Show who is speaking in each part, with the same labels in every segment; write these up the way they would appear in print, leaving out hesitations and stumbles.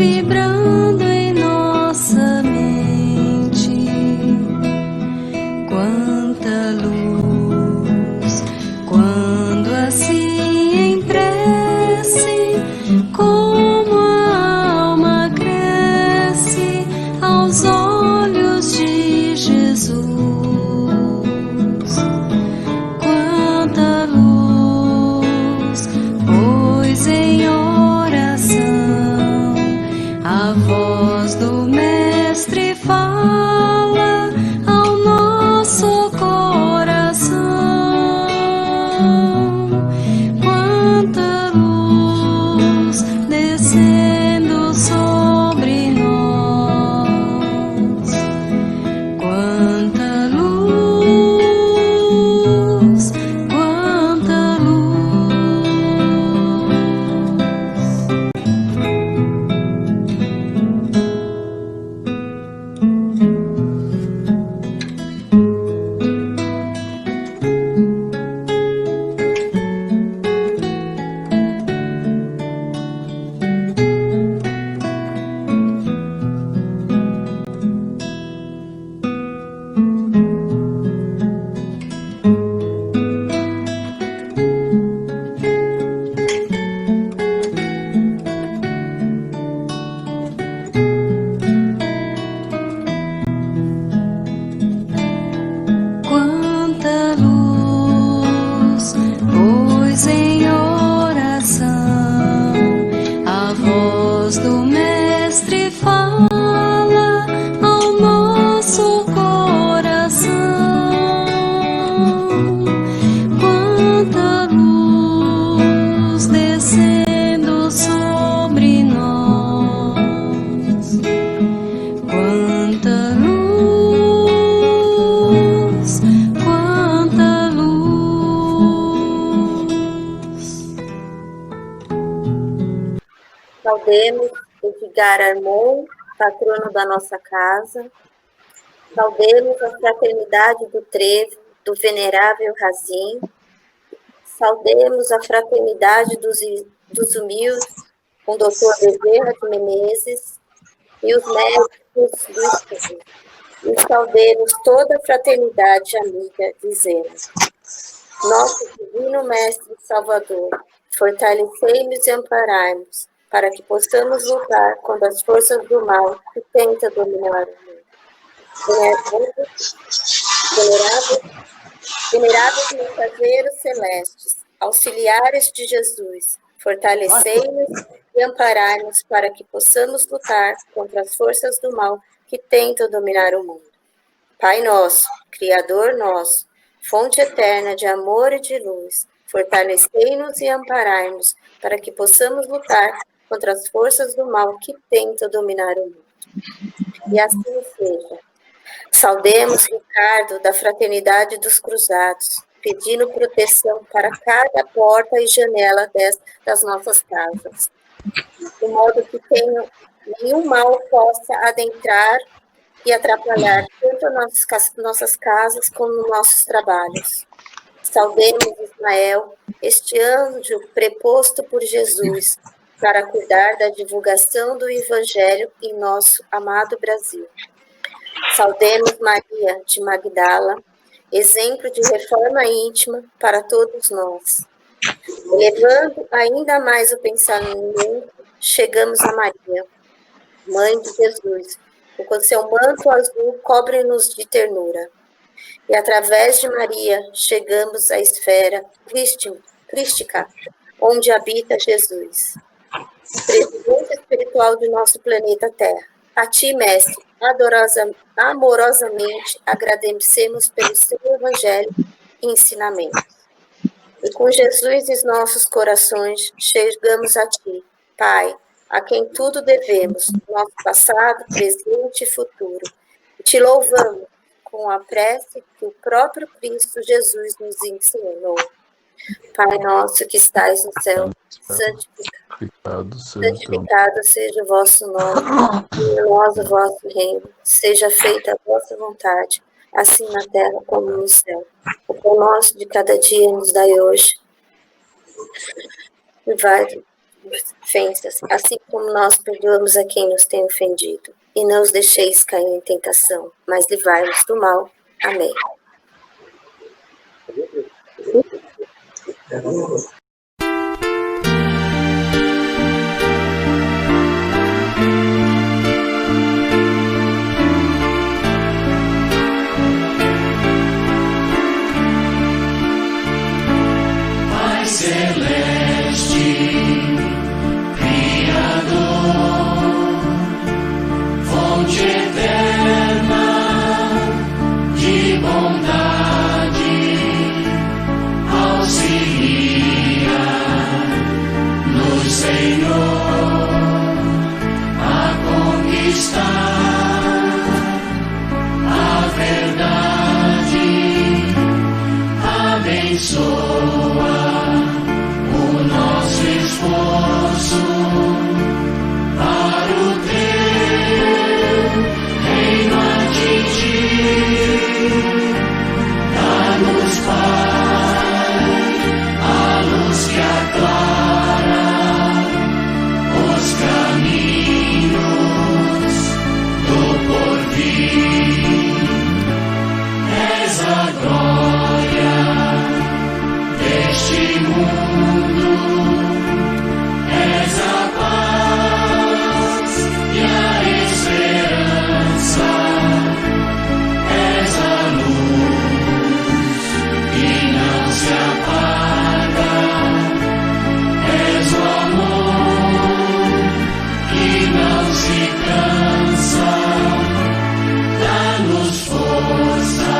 Speaker 1: vibrando em nossa mente. Quanta luz, quando assim em prece, como a alma cresce aos olhos de Jesus. Quanta luz, pois em oração a voz do Mestre fala ao nosso coração. Quanta luz descendo sobre nós. Quanta luz, quanta luz. Quanta luz, pois em oração a voz do Mestre fala ao nosso coração. Quanta luz descendo sobre nós. Quanta luz, quanta luz.
Speaker 2: Saudemos Edgar Armon, patrono da nossa casa. Saudemos a fraternidade do Trevo, do venerável Razim. Saudemos a fraternidade dos humildes, com o Dr. Bezerra de Menezes e os médicos do Estado. E saudemos toda a fraternidade amiga, dizendo: nosso divino Mestre Salvador, fortalecei-nos e amparai-nos, para que possamos lutar contra as forças do mal que tentam dominar o mundo. Venerados mensageiros celestes, auxiliares de Jesus, fortalecei-nos e amparai-nos para que possamos lutar contra as forças do mal que tentam dominar o mundo. Pai nosso, Criador nosso, fonte eterna de amor e de luz, fortalecei-nos e amparai-nos para que possamos lutar contra as forças do mal que tentam dominar o mundo. E assim seja. Saudemos Ricardo da Fraternidade dos Cruzados, pedindo proteção para cada porta e janela das nossas casas, de modo que nenhum mal possa adentrar e atrapalhar tanto nossas casas como nossos trabalhos. Saudemos Ismael, este anjo preposto por Jesus, para cuidar da divulgação do Evangelho em nosso amado Brasil. Saudemos Maria de Magdala, exemplo de reforma íntima para todos nós. Elevando ainda mais o pensamento, chegamos a Maria, Mãe de Jesus, que com seu manto azul cobre-nos de ternura. E através de Maria chegamos à esfera crística, onde habita Jesus, presidente espiritual do nosso planeta Terra. A ti, Mestre, amorosamente agradecemos pelo seu Evangelho e ensinamentos. E com Jesus em nossos corações, chegamos a ti, Pai, a quem tudo devemos, nosso passado, presente e futuro. E te louvamos com a prece que o próprio Cristo Jesus nos ensinou. Pai nosso que estais no céu, santificado seja o vosso nome, venha a nós o vosso reino, seja feita a vossa vontade, assim na terra como no céu. O pão nosso de cada dia nos dai hoje. E ofensas, assim como nós perdoamos a quem nos tem ofendido. E não os deixeis cair em tentação, mas livrai-nos do mal. Amém.
Speaker 3: Pai celeste, Criador, fonte eterna de bondade, auxilia-nos, Senhor, a conquistar a verdade. Abençoa o nosso esforço para o teu reino atingir. Dá-nos, Pai, a luz que aclara os caminhos do porvir. És a glória deste mundo, és a paz e a esperança, és a luz que não se apaga, és o amor que não se cansa. Dá-nos força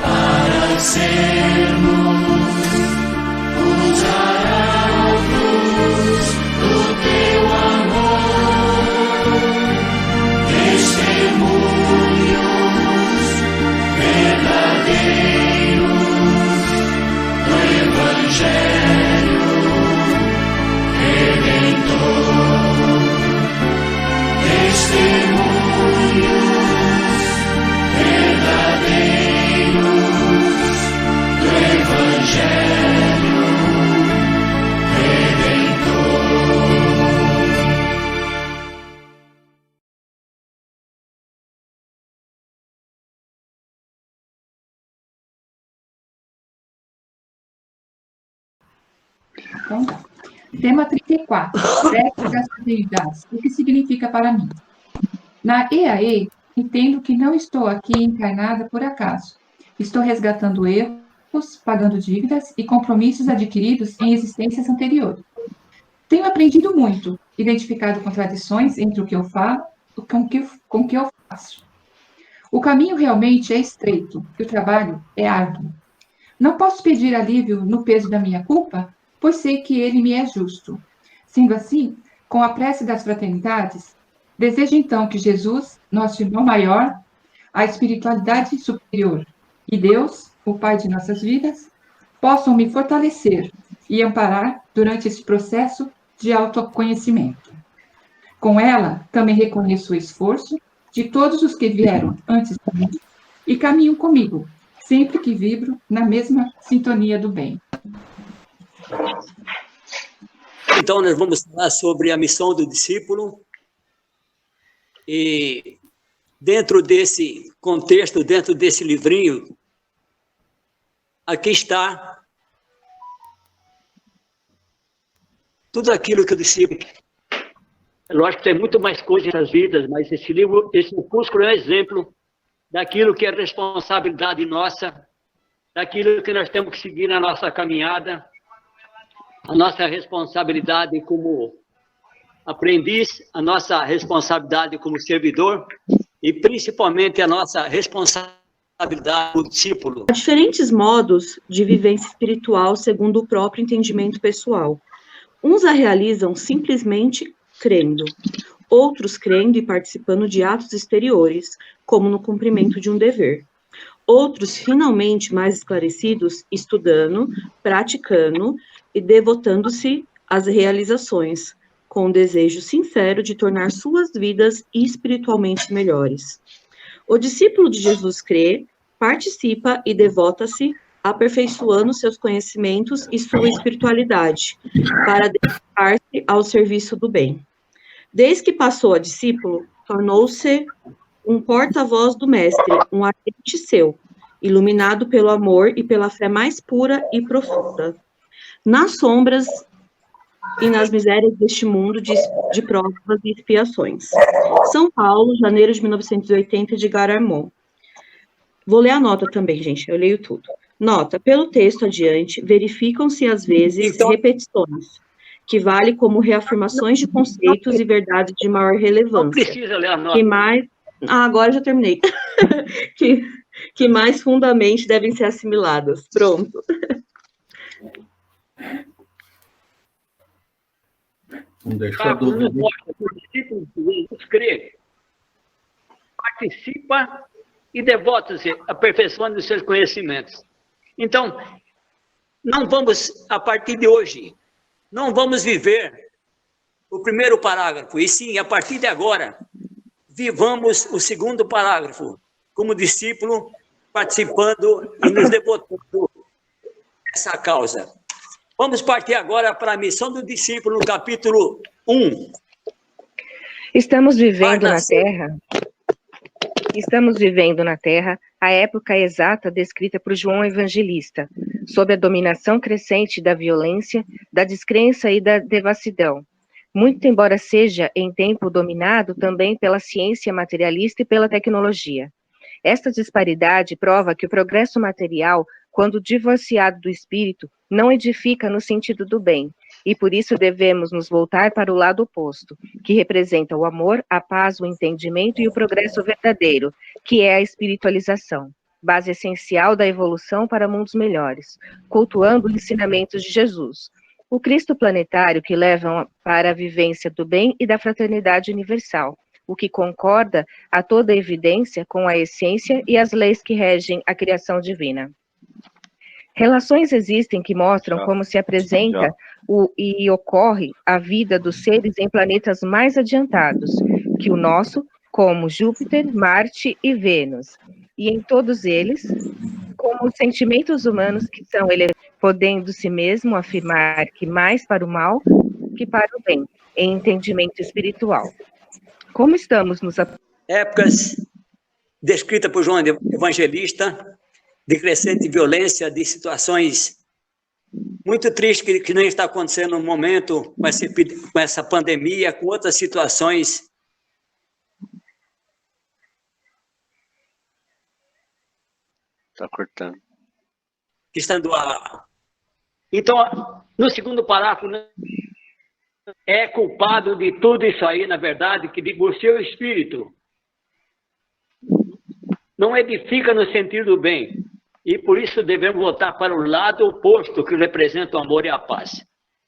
Speaker 3: para sermos os arautos do teu amor, testemunhos verdadeiros do Evangelho Redentor, testemunhos verdadeiros do Evangelho Redentor.
Speaker 4: Então, tá. Tema 34. Sexo das fraternidades. O que significa para mim? Na EAE, entendo que não estou aqui encarnada por acaso. Estou resgatando erros, pagando dívidas e compromissos adquiridos em existências anteriores. Tenho aprendido muito, identificado contradições entre o que eu falo e com o que eu faço. O caminho realmente é estreito e o trabalho é árduo. Não posso pedir alívio no peso da minha culpa, pois sei que ele me é justo. Sendo assim, com a prece das fraternidades, desejo então que Jesus, nosso irmão maior, a espiritualidade superior e Deus, o Pai de nossas vidas, possam me fortalecer e amparar durante esse processo de autoconhecimento. Com ela, também reconheço o esforço de todos os que vieram antes de mim e caminham comigo, sempre que vibro na mesma sintonia do bem.
Speaker 5: Então, nós vamos falar sobre a missão do discípulo. E dentro desse contexto, dentro desse livrinho, aqui está tudo aquilo que o discípulo... Lógico que tem muito mais coisas nas vidas, mas esse livro, esse opúsculo é um exemplo daquilo que é responsabilidade nossa, daquilo que nós temos que seguir na nossa caminhada, a nossa responsabilidade como aprendiz, a nossa responsabilidade como servidor e principalmente a nossa responsabilidade como discípulo.
Speaker 6: Há diferentes modos de vivência espiritual segundo o próprio entendimento pessoal. Uns a realizam simplesmente crendo, outros crendo e participando de atos exteriores, como no cumprimento de um dever. Outros, finalmente mais esclarecidos, estudando, praticando e devotando-se às realizações, com o desejo sincero de tornar suas vidas espiritualmente melhores. O discípulo de Jesus crê, participa e devota-se aperfeiçoando seus conhecimentos e sua espiritualidade, para dedicar-se ao serviço do bem. Desde que passou a discípulo, tornou-se um porta-voz do Mestre, um agente seu, iluminado pelo amor e pela fé mais pura e profunda. Nas sombras e nas misérias deste mundo de provas e expiações. São Paulo, janeiro de 1980, de Garamond. Vou ler a nota também, gente, eu leio tudo. Nota, pelo texto adiante, verificam-se às vezes repetições, que vale como reafirmações de conceitos e verdades de maior relevância.
Speaker 5: Não precisa ler a nota.
Speaker 6: Que mais... agora já terminei. que mais fundamente devem ser assimiladas. Pronto.
Speaker 7: Não deixou dúvida.
Speaker 5: O discípulo de Jesus crê, participa e devota-se aperfeiçoando os seus conhecimentos. Então, não vamos, a partir de hoje, não vamos viver o primeiro parágrafo, e sim, a partir de agora, vivamos o segundo parágrafo, como discípulo, participando e nos devotando essa causa. Vamos partir agora para a missão do discípulo, no capítulo 1.
Speaker 8: Estamos vivendo na Terra a época exata descrita por João Evangelista, sob a dominação crescente da violência, da descrença e da devassidão. Muito embora seja em tempo dominado também pela ciência materialista e pela tecnologia. Esta disparidade prova que o progresso material, quando divorciado do espírito, não edifica no sentido do bem, e por isso devemos nos voltar para o lado oposto, que representa o amor, a paz, o entendimento e o progresso verdadeiro, que é a espiritualização, base essencial da evolução para mundos melhores, cultuando os ensinamentos de Jesus, o Cristo planetário que leva para a vivência do bem e da fraternidade universal, o que concorda a toda evidência com a essência e as leis que regem a criação divina. Relações existem que mostram como se apresenta e ocorre a vida dos seres em planetas mais adiantados que o nosso, como Júpiter, Marte e Vênus, e em todos eles, como os sentimentos humanos que são podendo-se mesmo afirmar que mais para o mal que para o bem, em entendimento espiritual. Como estamos nos...
Speaker 5: Épocas descritas por João Evangelista, de crescente violência, de situações muito tristes que não está acontecendo no momento, com essa pandemia, com outras situações.
Speaker 9: Está cortando.
Speaker 5: Então, no segundo parágrafo, né, é culpado de tudo isso aí, na verdade, que divorciou o espírito. Não edifica no sentido do bem. E por isso devemos voltar para o lado oposto, que representa o amor e a paz.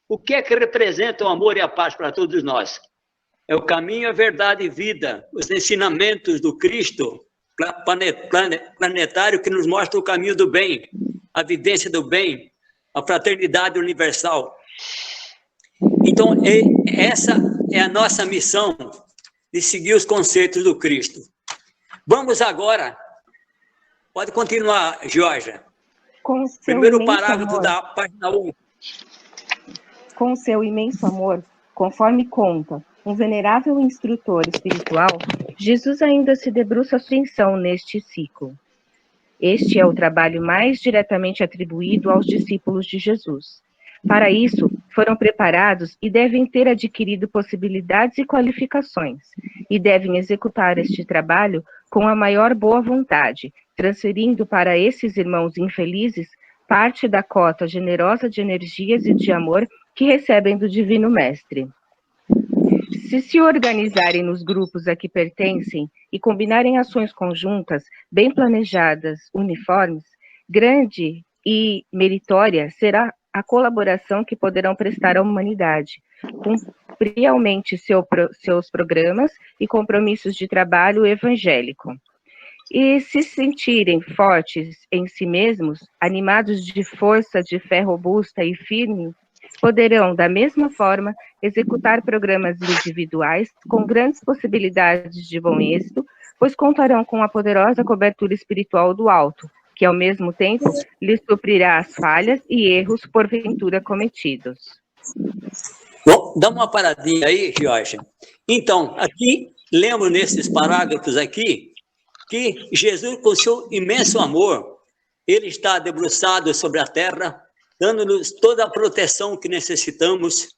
Speaker 5: O que é que representa o amor e a paz para todos nós? É o caminho, a verdade e vida, os ensinamentos do Cristo planetário que nos mostra o caminho do bem, a vivência do bem, a fraternidade universal. Então, essa é a nossa missão, de seguir os conceitos do Cristo. Vamos agora... Pode continuar, Georgia. Primeiro parágrafo da página 1.
Speaker 8: Com seu imenso amor, conforme conta um venerável instrutor espiritual, Jesus ainda se debruça a atenção neste ciclo. Este é o trabalho mais diretamente atribuído aos discípulos de Jesus. Para isso, foram preparados e devem ter adquirido possibilidades e qualificações, e devem executar este trabalho com a maior boa vontade, transferindo para esses irmãos infelizes parte da cota generosa de energias e de amor que recebem do Divino Mestre. Se organizarem nos grupos a que pertencem e combinarem ações conjuntas, bem planejadas, uniformes, grande e meritória será a colaboração que poderão prestar à humanidade, cumprir realmente seus programas e compromissos de trabalho evangélico. E se sentirem fortes em si mesmos, animados de força, de fé robusta e firme, poderão, da mesma forma, executar programas individuais com grandes possibilidades de bom êxito, pois contarão com a poderosa cobertura espiritual do alto, que ao mesmo tempo lhe suprirá as falhas e erros porventura cometidos.
Speaker 5: Bom, dá uma paradinha aí, Jorge. Então, aqui, lembro nesses parágrafos aqui, que Jesus, com seu imenso amor, ele está debruçado sobre a terra, dando-nos toda a proteção que necessitamos,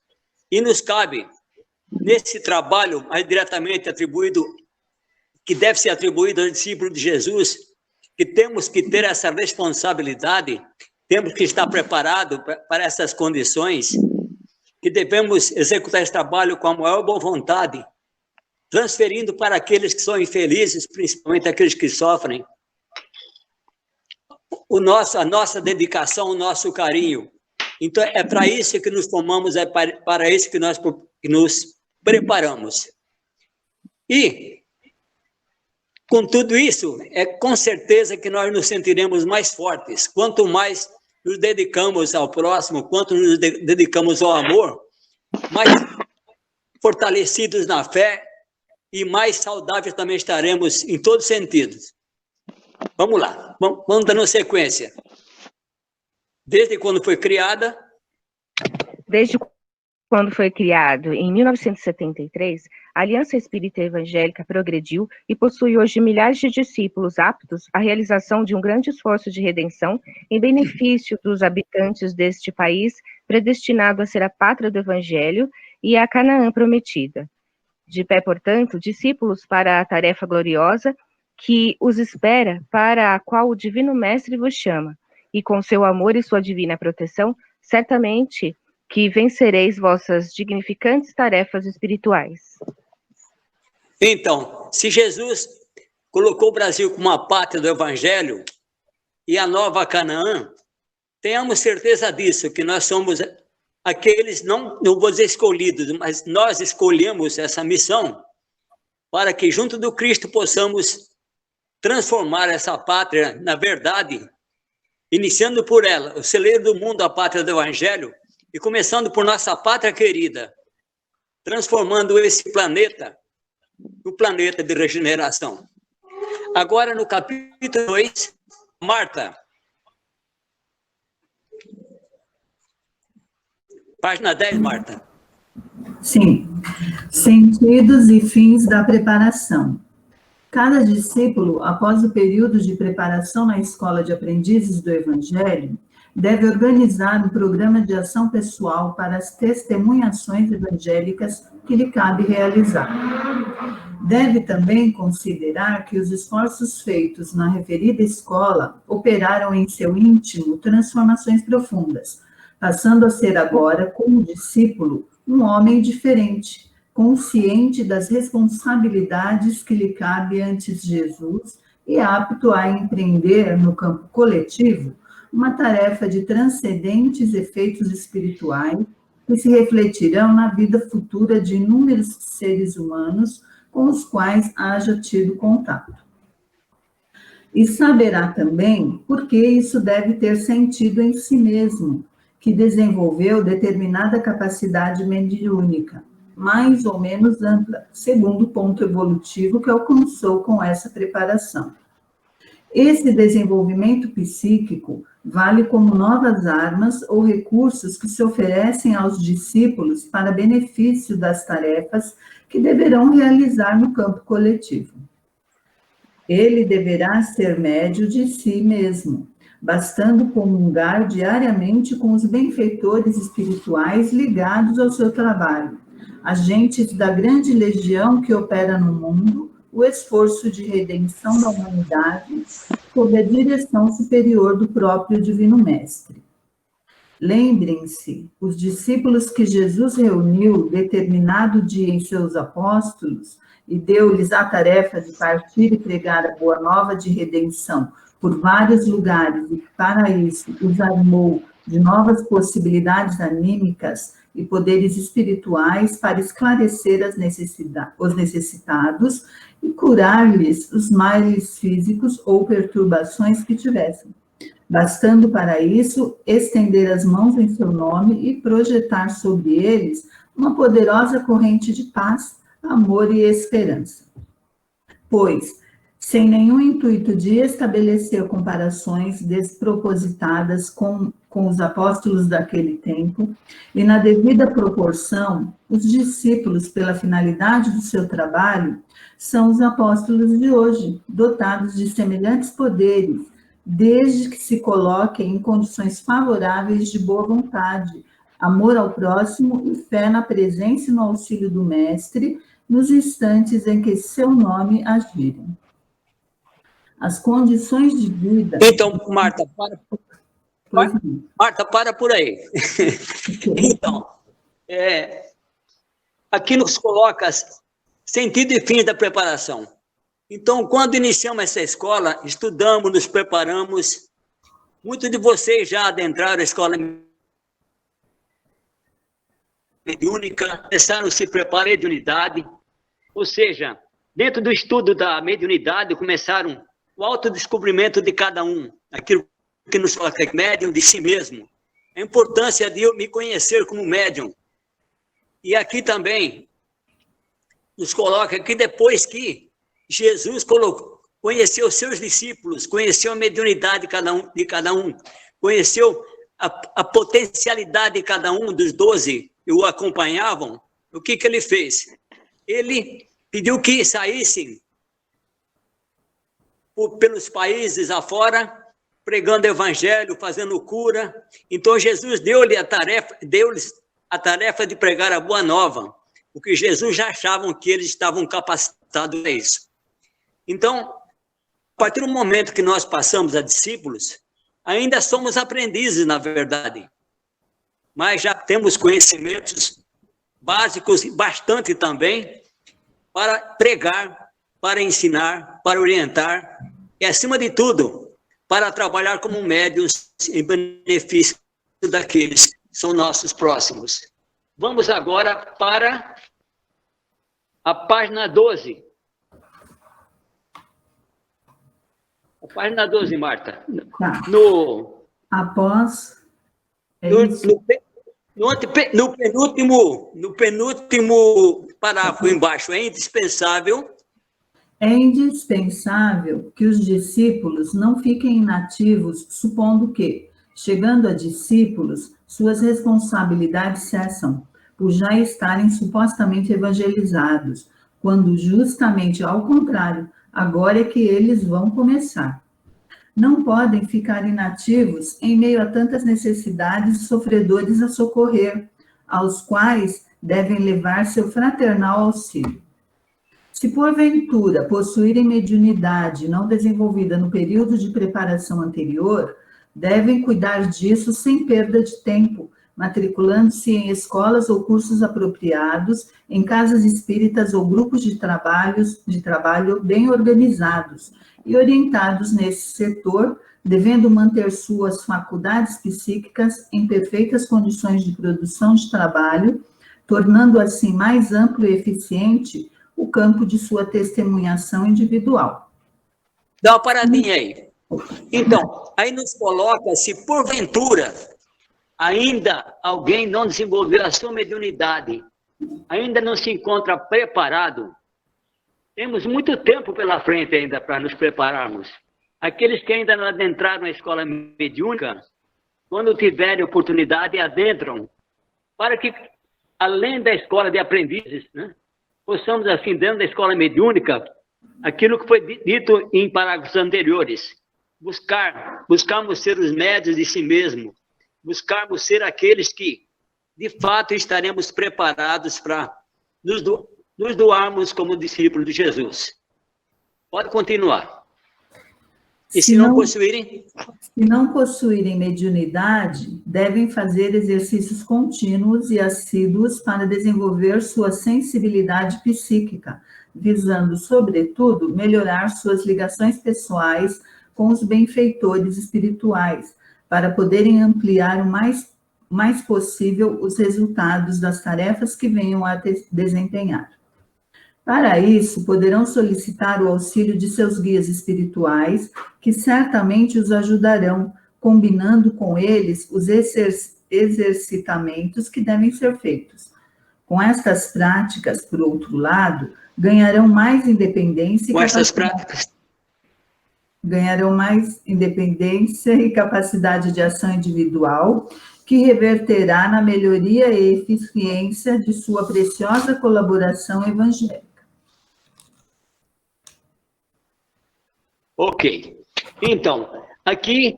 Speaker 5: e nos cabe, nesse trabalho mais diretamente atribuído, que deve ser atribuído aos discípulos de Jesus, que temos que ter essa responsabilidade, temos que estar preparados para essas condições, que devemos executar esse trabalho com a maior boa vontade, transferindo para aqueles que são infelizes, principalmente aqueles que sofrem, a nossa dedicação, o nosso carinho. Então, é para isso que nos tomamos, é para isso que nós nos preparamos. E, com tudo isso, é com certeza que nós nos sentiremos mais fortes. Quanto mais nos dedicamos ao próximo, quanto nos dedicamos ao amor, mais fortalecidos na fé e mais saudáveis também estaremos em todos os sentidos. Vamos lá, vamos dando sequência. Desde quando foi criada?
Speaker 8: Desde quando foi criado, em 1973, a Aliança Espírita Evangélica progrediu e possui hoje milhares de discípulos aptos à realização de um grande esforço de redenção em benefício dos habitantes deste país, predestinado a ser a pátria do Evangelho e a Canaã prometida. De pé, portanto, discípulos para a tarefa gloriosa que os espera, para a qual o Divino Mestre vos chama, e com seu amor e sua divina proteção, certamente que vencereis vossas dignificantes tarefas espirituais.
Speaker 5: Então, se Jesus colocou o Brasil como uma pátria do Evangelho e a nova Canaã, tenhamos certeza disso, que nós somos aqueles, não vou dizer escolhidos, mas nós escolhemos essa missão para que junto do Cristo possamos transformar essa pátria, na verdade, iniciando por ela, o celeiro do mundo, a pátria do Evangelho, e começando por nossa pátria querida, transformando esse planeta no planeta de regeneração. Agora, no capítulo 2, Marta. Página 10, Marta.
Speaker 10: Sim. Sentidos e fins da preparação. Cada discípulo, após o período de preparação na escola de aprendizes do Evangelho, deve organizar um programa de ação pessoal para as testemunhações evangélicas que lhe cabe realizar. Deve também considerar que os esforços feitos na referida escola operaram em seu íntimo transformações profundas, passando a ser agora, como discípulo, um homem diferente, consciente das responsabilidades que lhe cabe ante Jesus e apto a empreender no campo coletivo uma tarefa de transcendentes efeitos espirituais que se refletirão na vida futura de inúmeros seres humanos com os quais haja tido contato. E saberá também por que isso deve ter sentido em si mesmo, que desenvolveu determinada capacidade mediúnica, mais ou menos ampla, segundo o ponto evolutivo que alcançou com essa preparação. Esse desenvolvimento psíquico vale como novas armas ou recursos que se oferecem aos discípulos para benefício das tarefas que deverão realizar no campo coletivo. Ele deverá ser médio de si mesmo, bastando comungar diariamente com os benfeitores espirituais ligados ao seu trabalho, agentes da grande legião que opera no mundo, o esforço de redenção da humanidade, sob a direção superior do próprio Divino Mestre. Lembrem-se, os discípulos que Jesus reuniu determinado dia em seus apóstolos e deu-lhes a tarefa de partir e pregar a boa nova de redenção por vários lugares e que para isso os armou de novas possibilidades anímicas e poderes espirituais para esclarecer os necessitados e curar-lhes os males físicos ou perturbações que tivessem, bastando para isso estender as mãos em seu nome e projetar sobre eles uma poderosa corrente de paz, amor e esperança. Pois, sem nenhum intuito de estabelecer comparações despropositadas com os apóstolos daquele tempo, e na devida proporção, os discípulos, pela finalidade do seu trabalho, são os apóstolos de hoje, dotados de semelhantes poderes, desde que se coloquem em condições favoráveis de boa vontade, amor ao próximo e fé na presença e no auxílio do Mestre, nos instantes em que seu nome agirem. As condições de vida...
Speaker 5: Então, Marta, para por aí. Então, aqui nos coloca sentido e fim da preparação. Então, quando iniciamos essa escola, estudamos, nos preparamos. Muitos de vocês já adentraram a escola mediúnica, começaram a se preparar de unidade. Ou seja, dentro do estudo da mediunidade, começaram o autodescobrimento de cada um, aquilo que nos coloca médium de si mesmo, a importância de eu me conhecer como médium. E aqui também nos coloca que depois que Jesus conheceu seus discípulos, conheceu a mediunidade de cada um, conheceu a potencialidade de cada um dos 12 que o acompanhavam, o que ele fez? Ele pediu que saíssem pelos países afora, pregando o evangelho, fazendo cura. Então Jesus deu-lhes a tarefa de pregar a boa nova, porque Jesus já achavam que eles estavam capacitados a isso. Então, a partir do momento que nós passamos a discípulos, ainda somos aprendizes, na verdade, mas já temos conhecimentos básicos e bastante também para pregar, para ensinar, para orientar e, acima de tudo, para trabalhar como médiuns em benefício daqueles que são nossos próximos. Vamos agora para a página 12. A página 12, Marta.
Speaker 10: Tá.
Speaker 5: No penúltimo parágrafo embaixo, é indispensável.
Speaker 10: É indispensável que os discípulos não fiquem inativos, supondo que, chegando a discípulos, suas responsabilidades cessam, por já estarem supostamente evangelizados, quando justamente ao contrário, agora é que eles vão começar. Não podem ficar inativos em meio a tantas necessidades e sofredores a socorrer, aos quais devem levar seu fraternal auxílio. Se porventura possuírem mediunidade não desenvolvida no período de preparação anterior, devem cuidar disso sem perda de tempo, matriculando-se em escolas ou cursos apropriados, em casas espíritas ou grupos de trabalho bem organizados e orientados nesse setor, devendo manter suas faculdades psíquicas em perfeitas condições de produção de trabalho, tornando assim mais amplo e eficiente o campo de sua testemunhação individual.
Speaker 5: Dá uma paradinha aí. Então, aí nos coloca, se porventura ainda alguém não desenvolveu a sua mediunidade, ainda não se encontra preparado, temos muito tempo pela frente ainda para nos prepararmos. Aqueles que ainda não adentraram a escola mediúnica, quando tiverem oportunidade, adentram, para que, além da escola de aprendizes, né, possamos, assim, dentro da escola mediúnica, aquilo que foi dito em parágrafos anteriores, buscarmos ser os médios de si mesmo, buscarmos ser aqueles que, de fato, estaremos preparados para nos doarmos como discípulos de Jesus. Pode continuar. E se não possuírem?
Speaker 10: Se não possuírem mediunidade, devem fazer exercícios contínuos e assíduos para desenvolver sua sensibilidade psíquica, visando, sobretudo, melhorar suas ligações pessoais com os benfeitores espirituais, para poderem ampliar o mais possível os resultados das tarefas que venham a desempenhar. Para isso, poderão solicitar o auxílio de seus guias espirituais, que certamente os ajudarão, combinando com eles os exercitamentos que devem ser feitos. Com estas práticas, por outro lado, ganharão mais independência e
Speaker 5: com essas práticas.
Speaker 10: ganharão mais independência e capacidade de ação individual, que reverterá na melhoria e eficiência de sua preciosa colaboração evangélica.
Speaker 5: Ok. Então, aqui,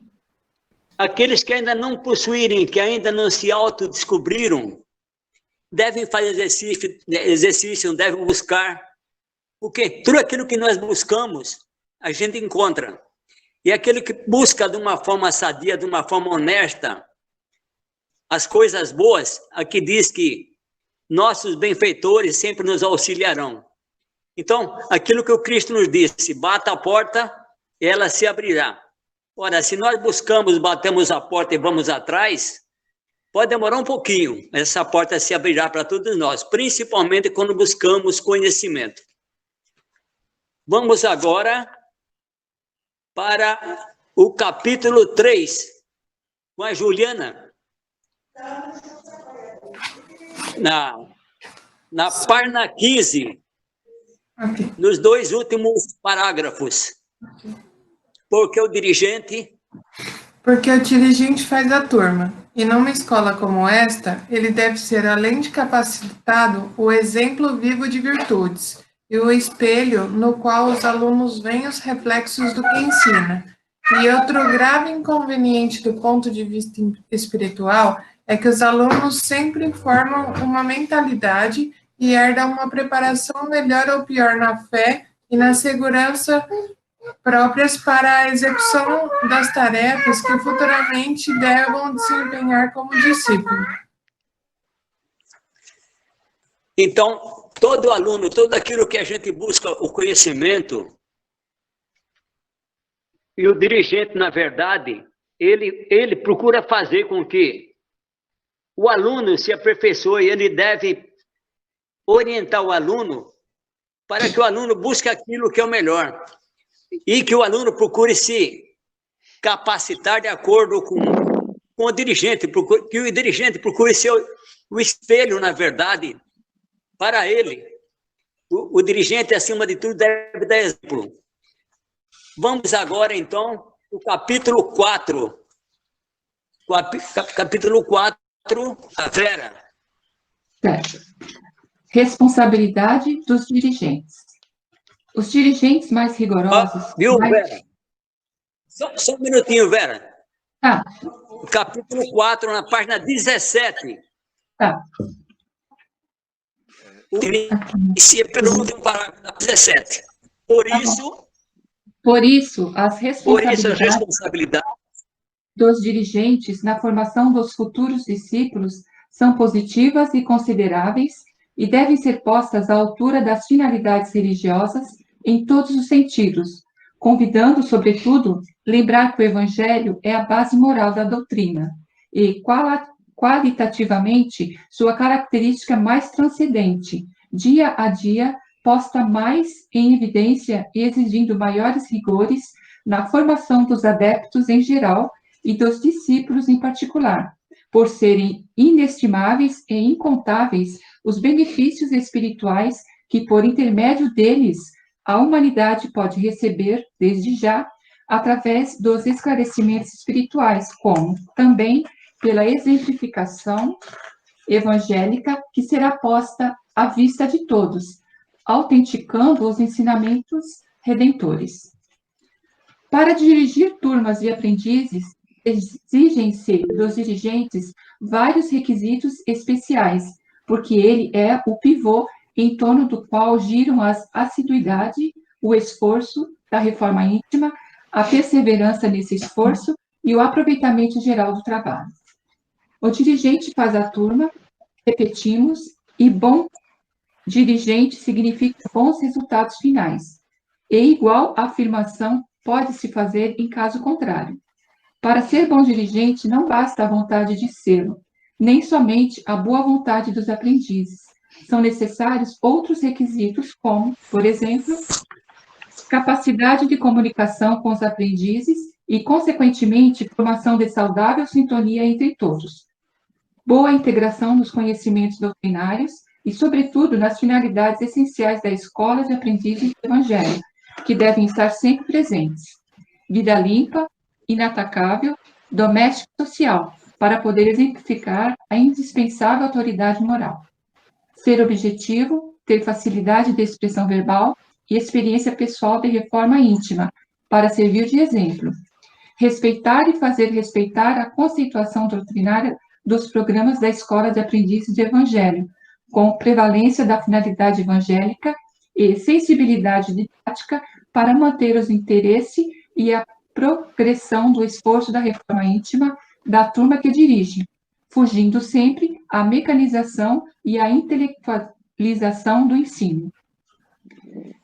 Speaker 5: aqueles que ainda não possuírem, que ainda não se autodescobriram, devem fazer exercício, devem buscar, porque tudo aquilo que nós buscamos, a gente encontra. E aquele que busca de uma forma sadia, de uma forma honesta, as coisas boas, aqui diz que nossos benfeitores sempre nos auxiliarão. Então, aquilo que o Cristo nos disse, bata a porta, ela se abrirá. Ora, se nós buscamos, batemos a porta e vamos atrás, pode demorar um pouquinho, essa porta se abrirá para todos nós, principalmente quando buscamos conhecimento. Vamos agora para o capítulo 3, com a Juliana. Na página 15, nos 2 últimos parágrafos. Porque o dirigente
Speaker 11: faz a turma, e numa escola como esta, ele deve ser, além de capacitado, o exemplo vivo de virtudes, e o espelho no qual os alunos veem os reflexos do que ensina. E outro grave inconveniente do ponto de vista espiritual é que os alunos sempre formam uma mentalidade e herdam uma preparação melhor ou pior na fé e na segurança próprias para a execução das tarefas que futuramente devam desempenhar como discípulo.
Speaker 5: Então, todo aluno, tudo aquilo que a gente busca o conhecimento, e o dirigente, na verdade, ele procura fazer com que o aluno se aperfeiçoe, ele deve orientar o aluno para que o aluno busque aquilo que é o melhor e que o aluno procure se capacitar de acordo com o dirigente, que o dirigente procure ser o espelho, na verdade, para ele. O dirigente, acima de tudo, deve dar exemplo. Vamos agora, então, o capítulo 4. Capítulo 4, a Vera.
Speaker 4: Certo. Responsabilidade dos dirigentes. Os dirigentes mais rigorosos...
Speaker 5: Viu, Vera? Só um minutinho, Vera.
Speaker 4: Tá.
Speaker 5: Capítulo 4, na página 17.
Speaker 4: Tá.
Speaker 5: Inicia pelo último parágrafo, 17.
Speaker 4: Por isso, as responsabilidades dos dirigentes na formação dos futuros discípulos são positivas e consideráveis e devem ser postas à altura das finalidades religiosas em todos os sentidos, convidando, sobretudo, lembrar que o Evangelho é a base moral da doutrina e, qualitativamente, sua característica mais transcendente, dia a dia, posta mais em evidência e exigindo maiores rigores na formação dos adeptos em geral e dos discípulos em particular, por serem inestimáveis e incontáveis os benefícios espirituais que, por intermédio deles, a humanidade pode receber, desde já, através dos esclarecimentos espirituais, como também pela exemplificação evangélica que será posta à vista de todos, autenticando os ensinamentos redentores. Para dirigir turmas de aprendizes, exigem-se dos dirigentes vários requisitos especiais, porque ele é o pivô em torno do qual giram a assiduidade, o esforço da reforma íntima, a perseverança nesse esforço e o aproveitamento geral do trabalho. O dirigente faz a turma, repetimos, e bom dirigente significa bons resultados finais. E igual afirmação pode-se fazer em caso contrário. Para ser bom dirigente, não basta a vontade de sê-lo, nem somente a boa vontade dos aprendizes. São necessários outros requisitos, como, por exemplo, capacidade de comunicação com os aprendizes e, consequentemente, formação de saudável sintonia entre todos. Boa integração nos conhecimentos doutrinários e, sobretudo, nas finalidades essenciais da escola de aprendizes do Evangelho, que devem estar sempre presentes. vida limpa, inatacável, doméstico e social, para poder exemplificar a indispensável autoridade moral. Ser objetivo, ter facilidade de expressão verbal e experiência pessoal de reforma íntima, para servir de exemplo. Respeitar e fazer respeitar a conceituação doutrinária dos programas da Escola de Aprendizes de Evangelho, com prevalência da finalidade evangélica e sensibilidade didática para manter os interesses e a progressão do esforço da reforma íntima da turma que dirige, fugindo sempre à mecanização e à intelectualização do ensino.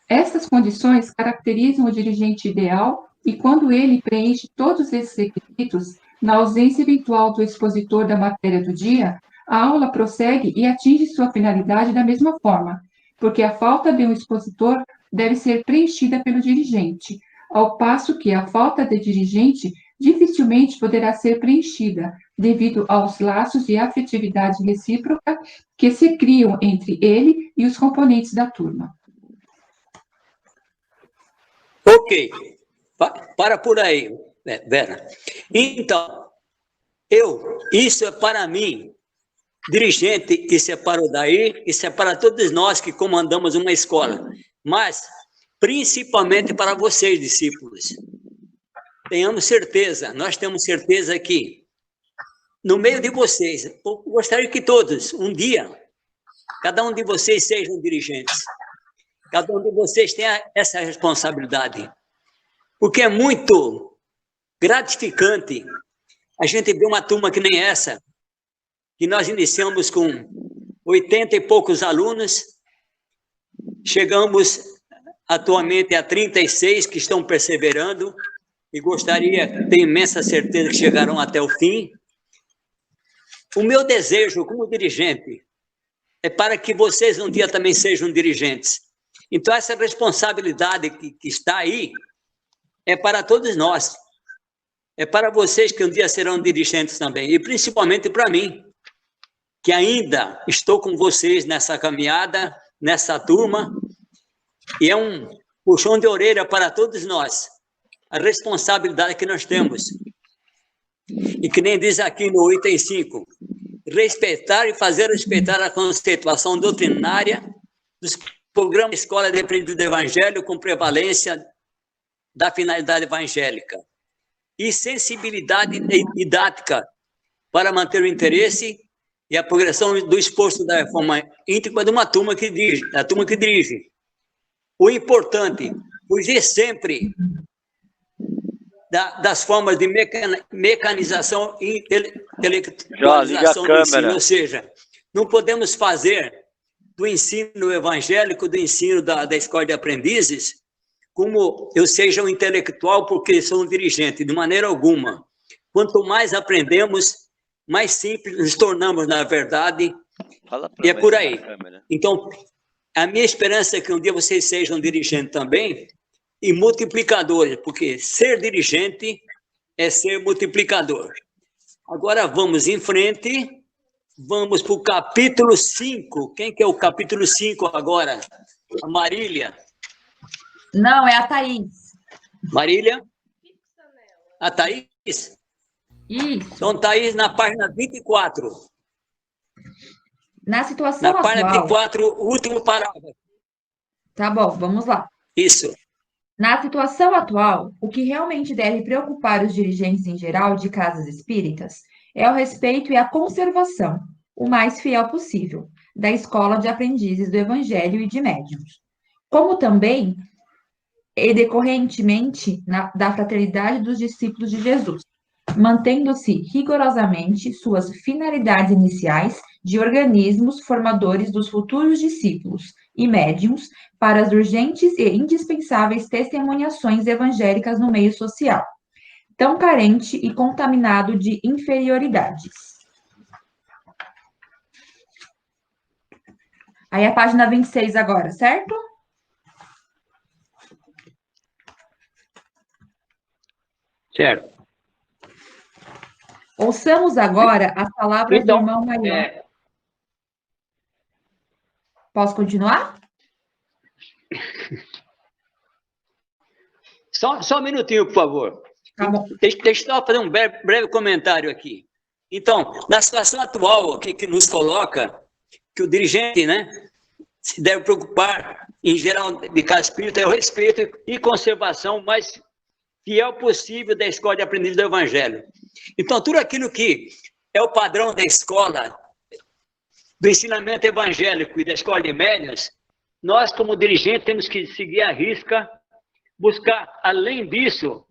Speaker 4: Essas condições caracterizam o dirigente ideal e, quando ele preenche todos esses requisitos, na ausência eventual do expositor da matéria do dia, a aula prossegue e atinge sua finalidade da mesma forma, porque a falta de um expositor deve ser preenchida pelo dirigente, ao passo que a falta de dirigente dificilmente poderá ser preenchida, devido aos laços de afetividade recíproca que se criam entre ele e os componentes da turma.
Speaker 5: Ok, para por aí, Vera. Então, isso é para mim, dirigente, isso é para o Daí, isso é para todos nós que comandamos uma escola, mas principalmente para vocês, discípulos. Tenhamos certeza, nós temos certeza que no meio de vocês, eu gostaria que todos, um dia, cada um de vocês sejam dirigentes. Cada um de vocês tenha essa responsabilidade. Porque é muito gratificante a gente ver uma turma que nem essa, que nós iniciamos com 80 e poucos alunos, chegamos atualmente a 36 que estão perseverando, e gostaria, tenho imensa certeza que chegarão até o fim. O meu desejo como dirigente é para que vocês um dia também sejam dirigentes. Então, essa responsabilidade que está aí é para todos nós. É para vocês que um dia serão dirigentes também, e principalmente para mim, que ainda estou com vocês nessa caminhada, nessa turma, e é um puxão de orelha para todos nós, a responsabilidade que nós temos. E que nem diz aqui no item 5, respeitar e fazer respeitar a conceituação doutrinária dos programas de Escola de Aprendizes do Evangelho com prevalência da finalidade evangélica e sensibilidade didática para manter o interesse e a progressão do esforço da reforma íntima de uma turma que dirige. O importante, fugir sempre das formas de mecanização e intelectualização do ensino, ou seja, não podemos fazer do ensino evangélico, do ensino da Escola de Aprendizes, como eu seja um intelectual porque sou um dirigente, de maneira alguma. Quanto mais aprendemos, mais simples nos tornamos, na verdade, e é por aí. Então, a minha esperança é que um dia vocês sejam dirigentes também e multiplicadores, porque ser dirigente é ser multiplicador. Agora vamos em frente, vamos para o capítulo 5. Quem que é o capítulo 5 agora? A Marília.
Speaker 12: Não, é a Thaís.
Speaker 5: Marília? A Thaís?
Speaker 12: Isso.
Speaker 5: Então, Thaís, na página 24.
Speaker 12: Na situação
Speaker 5: atual. Na página 24, o último parágrafo.
Speaker 12: Tá bom, vamos lá.
Speaker 5: Isso.
Speaker 12: Na situação atual, o que realmente deve preocupar os dirigentes em geral de casas espíritas é o respeito e a conservação, o mais fiel possível, da Escola de Aprendizes do Evangelho e de Médiuns, como também e decorrentemente da fraternidade dos discípulos de Jesus, mantendo-se rigorosamente suas finalidades iniciais de organismos formadores dos futuros discípulos e médiuns para as urgentes e indispensáveis testemunhações evangélicas no meio social, tão carente e contaminado de inferioridades. Aí a página 26 agora, certo?
Speaker 5: Certo.
Speaker 12: Ouçamos agora as palavras do irmão maior. Posso continuar?
Speaker 5: Só um minutinho, por favor.
Speaker 12: Tá bom.
Speaker 5: Deixa eu só fazer um breve comentário aqui. Então, na situação atual que nos coloca, que o dirigente, né, se deve preocupar, em geral, de cada espírito, é o respeito e conservação mais fiel possível da escola de aprendizes do Evangelho. Então, tudo aquilo que é o padrão da escola, do ensinamento evangélico e da escola de médiuns, nós, como dirigente, temos que seguir à risca, buscar, além disso,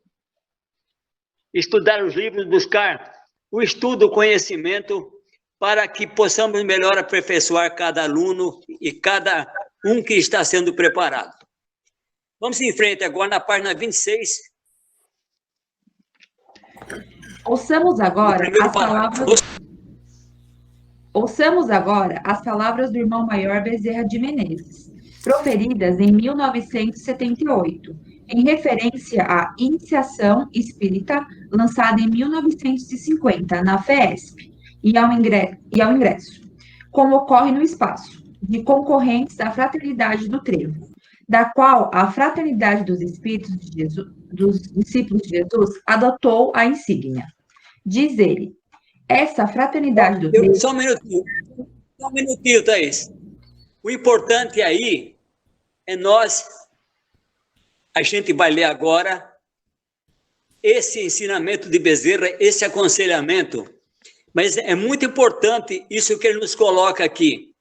Speaker 5: estudar os livros, buscar o estudo, o conhecimento, para que possamos melhor aperfeiçoar cada aluno e cada um que está sendo preparado. Vamos em frente agora na página 26.
Speaker 12: Ouçamos agora as palavras do irmão Maior Bezerra de Menezes, proferidas em 1978, em referência à Iniciação Espírita, lançada em 1950, na FESP, e ao ingresso, como ocorre no espaço, de concorrentes da Fraternidade do Trevo, da qual a Fraternidade dos Espíritos de Jesus, dos Discípulos de Jesus, adotou a insígnia. Diz ele, essa Fraternidade do Trevo...
Speaker 5: Só um minutinho, Thaís. O importante aí é a gente vai ler agora esse ensinamento de Bezerra, esse aconselhamento, mas é muito importante isso que ele nos coloca aqui.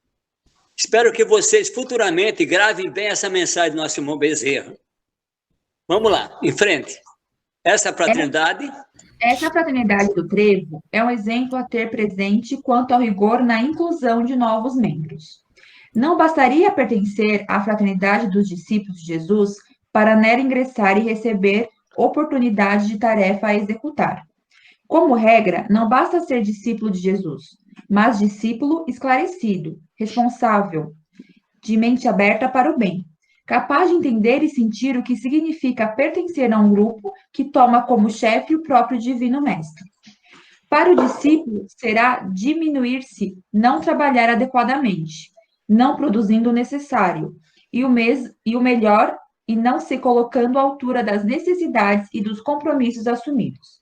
Speaker 5: Espero que vocês futuramente gravem bem essa mensagem do nosso irmão Bezerra. Vamos lá, em frente. Essa fraternidade...
Speaker 12: Essa Fraternidade do Trevo é um exemplo a ter presente quanto ao rigor na inclusão de novos membros. Não bastaria pertencer à Fraternidade dos Discípulos de Jesus para nela ingressar e receber oportunidade de tarefa a executar. Como regra, não basta ser discípulo de Jesus, mas discípulo esclarecido, responsável, de mente aberta para o bem, capaz de entender e sentir o que significa pertencer a um grupo que toma como chefe o próprio Divino Mestre. Para o discípulo, será diminuir-se, não trabalhar adequadamente, não produzindo o necessário, e o melhor, e não se colocando à altura das necessidades e dos compromissos assumidos.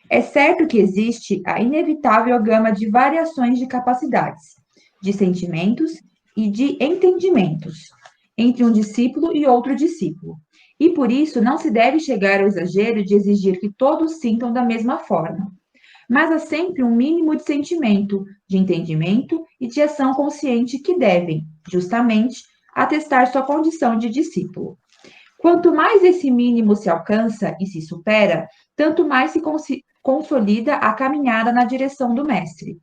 Speaker 12: É certo que existe a inevitável gama de variações de capacidades, de sentimentos e de entendimentos entre um discípulo e outro discípulo, e por isso não se deve chegar ao exagero de exigir que todos sintam da mesma forma. Mas há sempre um mínimo de sentimento, de entendimento e de ação consciente que devem, justamente, atestar sua condição de discípulo. Quanto mais esse mínimo se alcança e se supera, tanto mais se consolida a caminhada na direção do Mestre.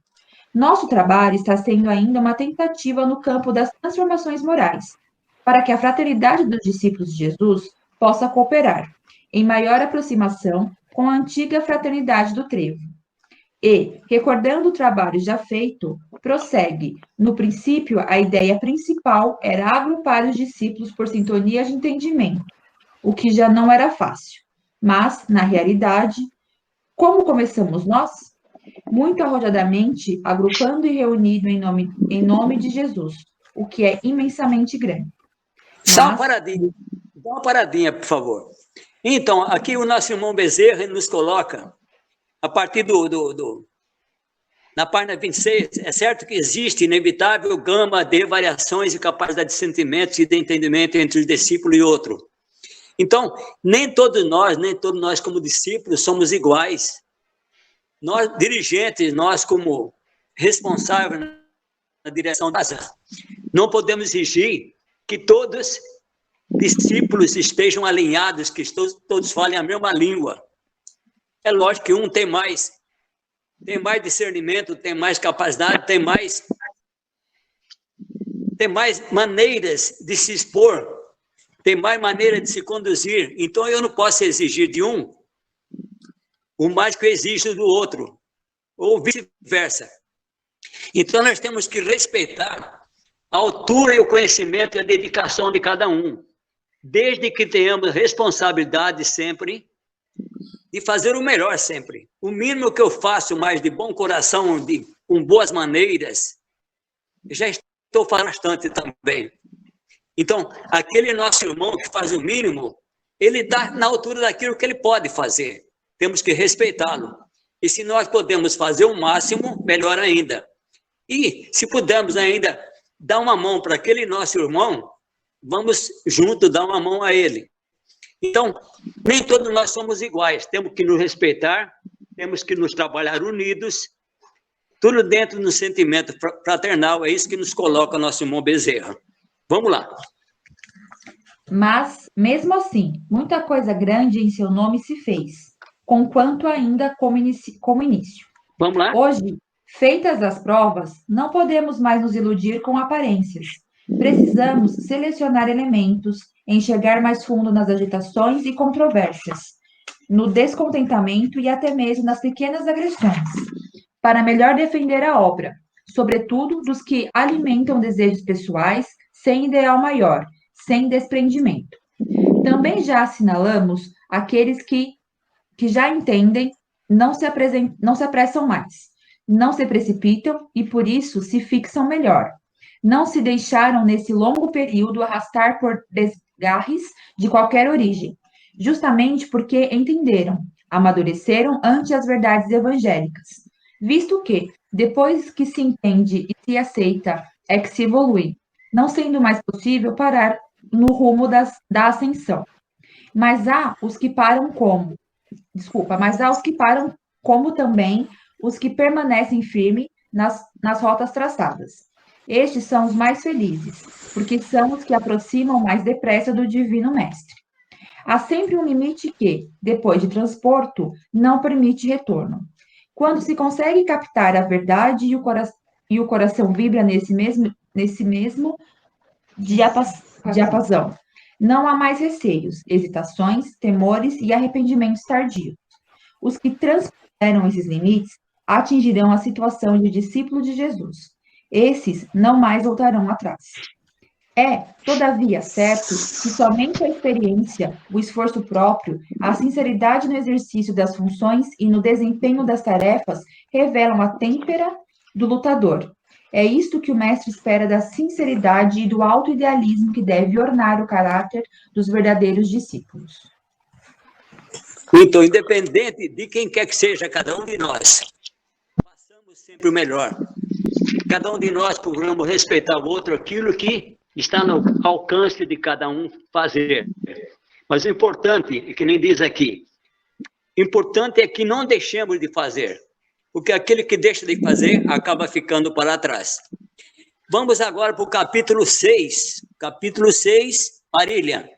Speaker 12: Nosso trabalho está sendo ainda uma tentativa no campo das transformações morais, para que a Fraternidade dos Discípulos de Jesus possa cooperar, em maior aproximação, com a antiga Fraternidade do Trevo. E, recordando o trabalho já feito, prossegue. No princípio, a ideia principal era agrupar os discípulos por sintonia de entendimento, o que já não era fácil. Mas, na realidade, como começamos nós? Muito arrojadamente, agrupando e reunido em nome de Jesus, o que é imensamente grande.
Speaker 5: Dá uma paradinha, por favor. Então, aqui o nosso irmão Bezerra nos coloca, a partir na página 26, é certo que existe inevitável gama de variações e capacidade de sentimentos e de entendimento entre o discípulo e outro. Então, nem todos nós como discípulos somos iguais. Nós, dirigentes, nós como responsáveis na direção da casa, não podemos exigir que todos discípulos estejam alinhados, que todos falem a mesma língua. É lógico que um tem mais discernimento, tem mais capacidade, tem mais maneiras de se expor, tem mais maneira de se conduzir. Então, eu não posso exigir de um o mais que eu exijo do outro, ou vice-versa. Então, nós temos que respeitar a altura e o conhecimento e a dedicação de cada um, desde que tenhamos responsabilidade sempre de fazer o melhor sempre. O mínimo que eu faço mais de bom coração, com boas maneiras, já estou fazendo bastante também. Então, aquele nosso irmão que faz o mínimo, ele está na altura daquilo que ele pode fazer. Temos que respeitá-lo. E se nós podemos fazer o máximo, melhor ainda. E se pudermos ainda dar uma mão para aquele nosso irmão, vamos junto dar uma mão a ele. Então, nem todos nós somos iguais, temos que nos respeitar, temos que nos trabalhar unidos, tudo dentro do sentimento fraternal, é isso que nos coloca nosso irmão Bezerra. Vamos lá.
Speaker 12: Mas, mesmo assim, muita coisa grande em seu nome se fez, conquanto ainda como início.
Speaker 5: Vamos lá?
Speaker 12: Hoje, feitas as provas, não podemos mais nos iludir com aparências. Precisamos selecionar elementos, enxergar mais fundo nas agitações e controvérsias, no descontentamento e até mesmo nas pequenas agressões, para melhor defender a obra, sobretudo dos que alimentam desejos pessoais sem ideal maior, sem desprendimento. Também já assinalamos aqueles que já entendem, não se apressam mais, não se precipitam e, por isso, se fixam melhor. Não se deixaram, nesse longo período, arrastar por desgarres de qualquer origem, justamente porque entenderam, amadureceram ante as verdades evangélicas, visto que, depois que se entende e se aceita, é que se evolui, não sendo mais possível parar no rumo da ascensão. Mas há os que param como também os que permanecem firmes nas rotas traçadas. Estes são os mais felizes, porque são os que aproximam mais depressa do Divino Mestre. Há sempre um limite que, depois de transporto, não permite retorno. Quando se consegue captar a verdade e o coração vibra nesse mesmo diapasão, não há mais receios, hesitações, temores e arrependimentos tardios. Os que transpuseram esses limites atingirão a situação de discípulo de Jesus. Esses não mais voltarão atrás. É, todavia, certo que somente a experiência, o esforço próprio, a sinceridade no exercício das funções e no desempenho das tarefas revelam a têmpera do lutador. É isto que o mestre espera da sinceridade e do alto idealismo que deve ornar o caráter dos verdadeiros discípulos.
Speaker 5: Então, independente de quem quer que seja cada um de nós, façamos sempre o melhor. Cada um de nós procuramos respeitar o outro, aquilo que está no alcance de cada um fazer. Mas o importante, que nem diz aqui, importante é que não deixemos de fazer, porque aquele que deixa de fazer acaba ficando para trás. Vamos agora para o capítulo 6. Capítulo 6, Marília.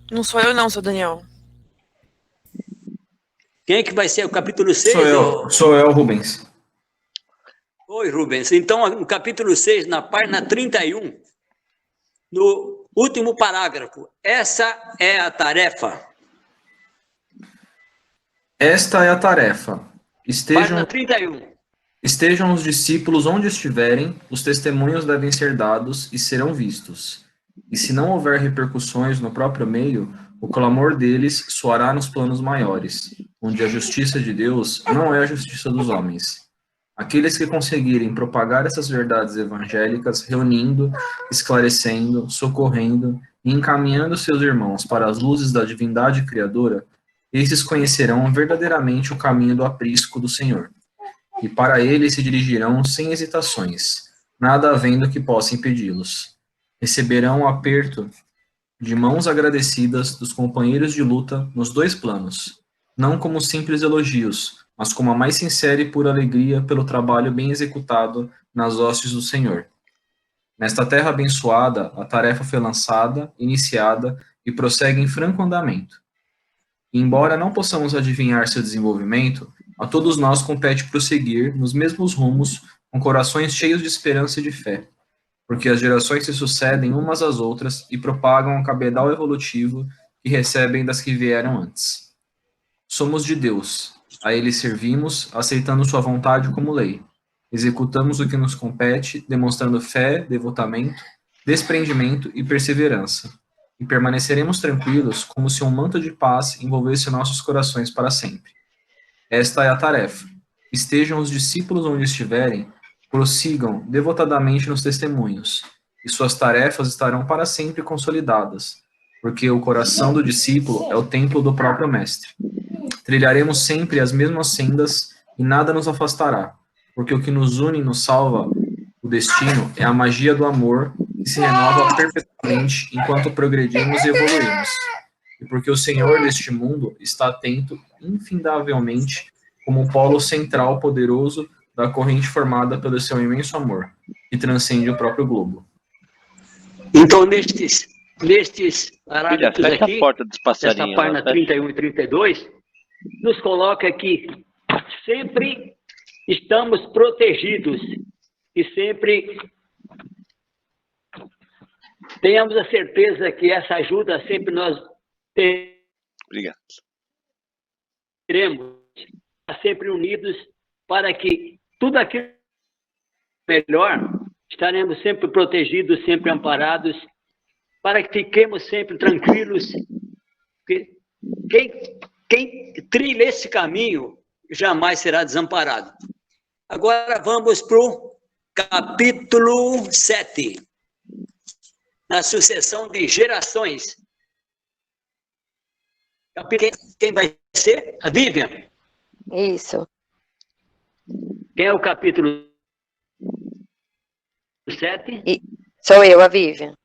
Speaker 13: Não sou eu não, seu Daniel.
Speaker 5: Quem é que vai ser o capítulo 6?
Speaker 14: Sou eu, Rubens.
Speaker 5: Oi, Rubens. Então, no capítulo 6, na página 31, no último parágrafo, essa é a tarefa.
Speaker 14: Esta é a tarefa.
Speaker 5: Página 31.
Speaker 14: Estejam os discípulos onde estiverem, os testemunhos devem ser dados e serão vistos. E se não houver repercussões no próprio meio, o clamor deles soará nos planos maiores, onde a justiça de Deus não é a justiça dos homens. Aqueles que conseguirem propagar essas verdades evangélicas, reunindo, esclarecendo, socorrendo e encaminhando seus irmãos para as luzes da divindade criadora, esses conhecerão verdadeiramente o caminho do aprisco do Senhor. E para ele se dirigirão sem hesitações, nada havendo que possa impedi-los. Receberão o aperto de mãos agradecidas dos companheiros de luta nos dois planos, não como simples elogios, mas como a mais sincera e pura alegria pelo trabalho bem executado nas hostes do Senhor. Nesta terra abençoada, a tarefa foi lançada, iniciada e prossegue em franco andamento. E, embora não possamos adivinhar seu desenvolvimento, a todos nós compete prosseguir nos mesmos rumos, com corações cheios de esperança e de fé, porque as gerações se sucedem umas às outras e propagam o cabedal evolutivo que recebem das que vieram antes. Somos de Deus, a Ele servimos, aceitando sua vontade como lei. Executamos o que nos compete, demonstrando fé, devotamento, desprendimento e perseverança. E permaneceremos tranquilos como se um manto de paz envolvesse nossos corações para sempre. Esta é a tarefa. Estejam os discípulos onde estiverem, prossigam devotadamente nos testemunhos, e suas tarefas estarão para sempre consolidadas, porque o coração do discípulo é o templo do próprio Mestre. Trilharemos sempre as mesmas sendas e nada nos afastará, porque o que nos une e nos salva o destino é a magia do amor que se renova perpetuamente enquanto progredimos e evoluímos. E porque o Senhor deste mundo está atento infindavelmente como um polo central poderoso da corrente formada pelo seu imenso amor, que transcende o próprio globo.
Speaker 5: Então, nestes parágrafos
Speaker 9: fecha
Speaker 5: aqui,
Speaker 9: a porta dos
Speaker 5: nessa
Speaker 9: passarinhos.
Speaker 5: página 31 e 32, nos coloca que sempre estamos protegidos e sempre tenhamos a certeza que essa ajuda sempre nós
Speaker 9: Obrigado.
Speaker 5: teremos, sempre unidos para que tudo aquilo melhor, estaremos sempre protegidos, sempre amparados, para que fiquemos sempre tranquilos. Quem trilha esse caminho jamais será desamparado. Agora vamos para o capítulo 7, na sucessão de gerações. Quem vai ser? A Vivian?
Speaker 8: Isso.
Speaker 5: Quem é o capítulo 7?
Speaker 8: Sou eu, a Vivian.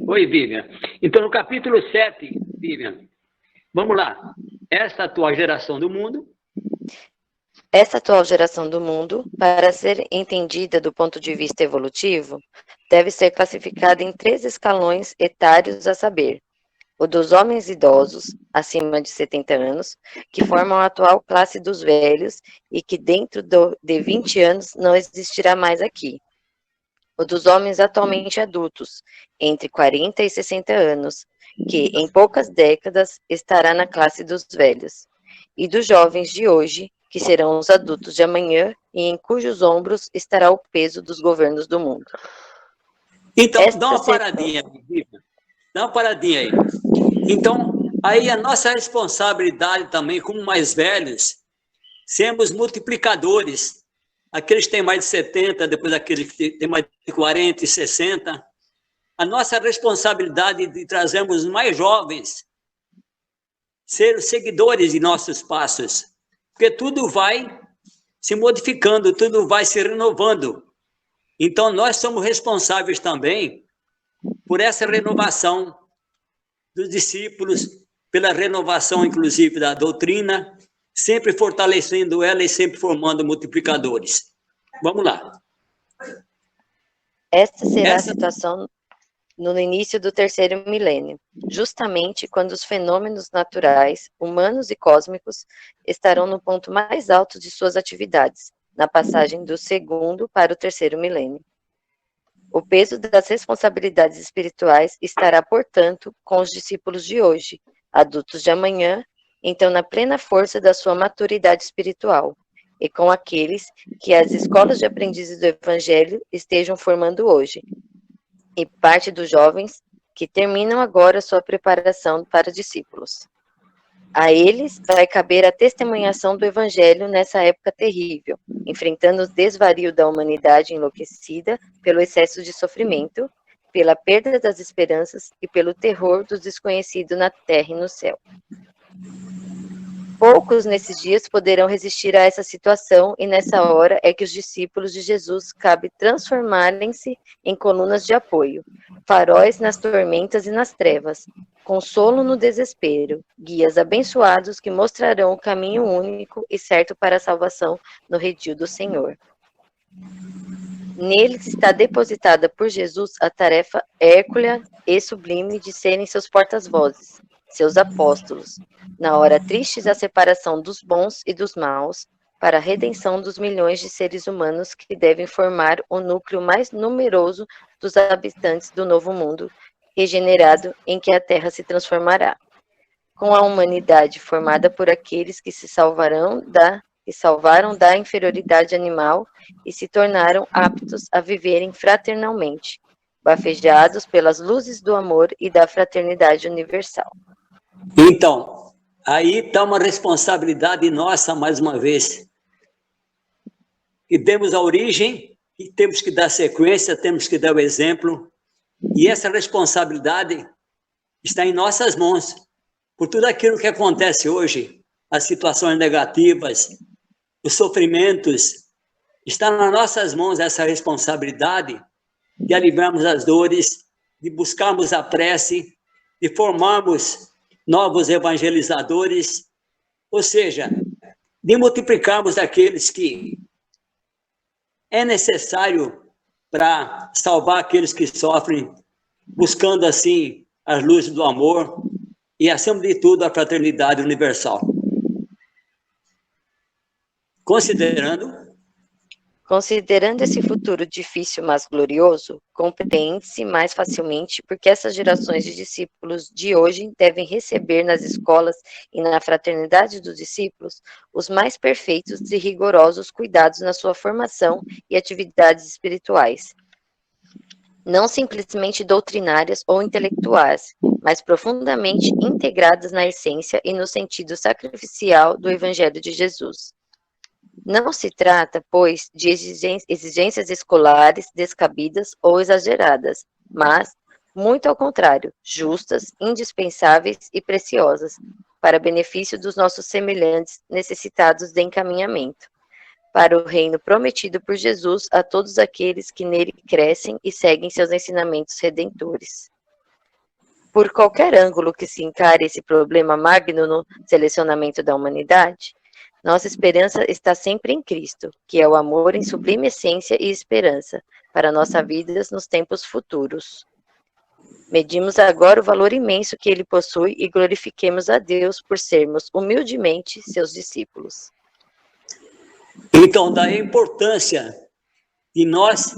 Speaker 5: Oi, Vivian. Então, no capítulo 7, Vivian, vamos lá. Essa atual geração do mundo.
Speaker 8: Essa atual geração do mundo, para ser entendida do ponto de vista evolutivo, deve ser classificada em 3 escalões etários, a saber, o dos homens idosos, acima de 70 anos, que formam a atual classe dos velhos e que dentro de 20 anos não existirá mais aqui. O dos homens atualmente adultos, entre 40 e 60 anos, que em poucas décadas estará na classe dos velhos. E dos jovens de hoje, que serão os adultos de amanhã e em cujos ombros estará o peso dos governos do mundo.
Speaker 5: Então, dá uma paradinha, Vivian. Dá uma paradinha aí. Então, aí a nossa responsabilidade também, como mais velhos, sermos multiplicadores. Aqueles que têm mais de 70, depois aqueles que têm mais de 40 e 60. A nossa responsabilidade de trazermos mais jovens, ser seguidores de nossos passos, porque tudo vai se modificando, tudo vai se renovando. Então, nós somos responsáveis também por essa renovação dos discípulos, pela renovação, inclusive, da doutrina, sempre fortalecendo ela e sempre formando multiplicadores. Vamos lá.
Speaker 8: Esta será a situação no início do 3º milênio, justamente quando os fenômenos naturais, humanos e cósmicos estarão no ponto mais alto de suas atividades, na passagem do 2º para o 3º milênio. O peso das responsabilidades espirituais estará, portanto, com os discípulos de hoje, adultos de amanhã, então na plena força da sua maturidade espiritual, e com aqueles que as escolas de aprendizes do Evangelho estejam formando hoje, e parte dos jovens que terminam agora sua preparação para discípulos. A eles vai caber a testemunhação do Evangelho nessa época terrível, enfrentando o desvario da humanidade enlouquecida pelo excesso de sofrimento, pela perda das esperanças e pelo terror do desconhecido na terra e no céu. Poucos nesses dias poderão resistir a essa situação, e nessa hora é que os discípulos de Jesus cabe transformarem-se em colunas de apoio, faróis nas tormentas e nas trevas, consolo no desespero, guias abençoados que mostrarão o caminho único e certo para a salvação no redil do Senhor. Neles está depositada por Jesus a tarefa hércula e sublime de serem seus portas-vozes, seus apóstolos, na hora triste da separação dos bons e dos maus, para a redenção dos milhões de seres humanos que devem formar o núcleo mais numeroso dos habitantes do novo mundo regenerado em que a Terra se transformará, com a humanidade formada por aqueles que se salvaram da inferioridade animal e se tornaram aptos a viverem fraternalmente, bafejados pelas luzes do amor e da fraternidade universal.
Speaker 5: Então, aí está uma responsabilidade nossa, mais uma vez, que demos a origem, e temos que dar sequência, temos que dar o exemplo, E essa responsabilidade está em nossas mãos. Por tudo aquilo que acontece hoje, as situações negativas, os sofrimentos, está nas nossas mãos essa responsabilidade de aliviarmos as dores, de buscarmos a prece, de formarmos novos evangelizadores, ou seja, de multiplicarmos aqueles que é necessário para salvar aqueles que sofrem, buscando assim as luzes do amor e, acima de tudo, a fraternidade universal.
Speaker 15: Considerando esse futuro difícil, mas glorioso, compreende-se mais facilmente porque essas gerações de discípulos de hoje devem receber nas escolas e na fraternidade dos discípulos os mais perfeitos e rigorosos cuidados na sua formação e atividades espirituais. Não simplesmente doutrinárias ou intelectuais, mas profundamente integradas na essência e no sentido sacrificial do Evangelho de Jesus. Não se trata, pois, de exigências escolares descabidas ou exageradas, mas, muito ao contrário, justas, indispensáveis e preciosas, para benefício dos nossos semelhantes necessitados de encaminhamento, para o reino prometido por Jesus a todos aqueles que nele crescem e seguem seus ensinamentos redentores. Por qualquer ângulo que se encare esse problema magno no selecionamento da humanidade, nossa esperança está sempre em Cristo, que é o amor em sublime essência e esperança, para nossa vida nos tempos futuros. Medimos agora o valor imenso que ele possui e glorifiquemos a Deus por sermos humildemente seus discípulos.
Speaker 5: Então, daí a importância de nós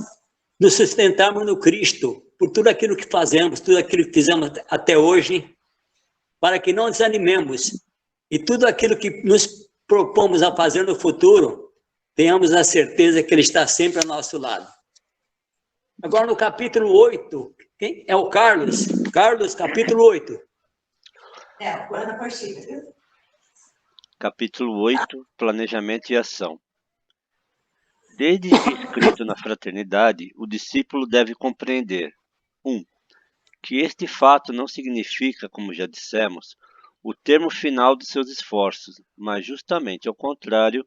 Speaker 5: nos sustentarmos no Cristo, por tudo aquilo que fazemos, tudo aquilo que fizemos até hoje, para que não desanimemos, e tudo aquilo que nos propomos a fazer no futuro, tenhamos a certeza que ele está sempre ao nosso lado. Agora, no capítulo 8, quem é o Carlos? Carlos, capítulo 8.
Speaker 16: Agora na partida, viu?
Speaker 9: Capítulo 8, Planejamento e Ação. Desde que escrito na fraternidade, o discípulo deve compreender: 1. Que este fato não significa, como já dissemos, o termo final de seus esforços, mas justamente ao contrário,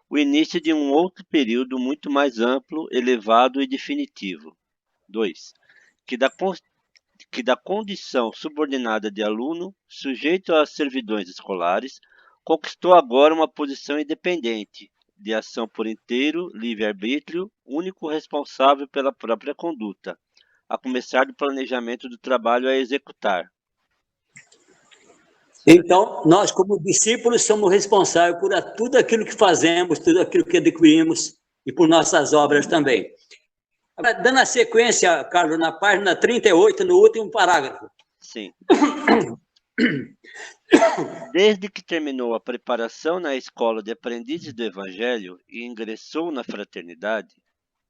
Speaker 9: o início de um outro período muito mais amplo, elevado e definitivo. 2. Que da condição subordinada de aluno, sujeito às servidões escolares, conquistou agora uma posição independente, de ação por inteiro, livre-arbítrio, único responsável pela própria conduta, a começar do planejamento do trabalho a executar.
Speaker 5: Então, nós, como discípulos, somos responsáveis por tudo aquilo que fazemos, tudo aquilo que adquirimos e por nossas obras também. Agora, dando a sequência, Carlos, na página 38, no último parágrafo.
Speaker 9: Sim. Desde que terminou a preparação na escola de aprendizes do Evangelho e ingressou na fraternidade,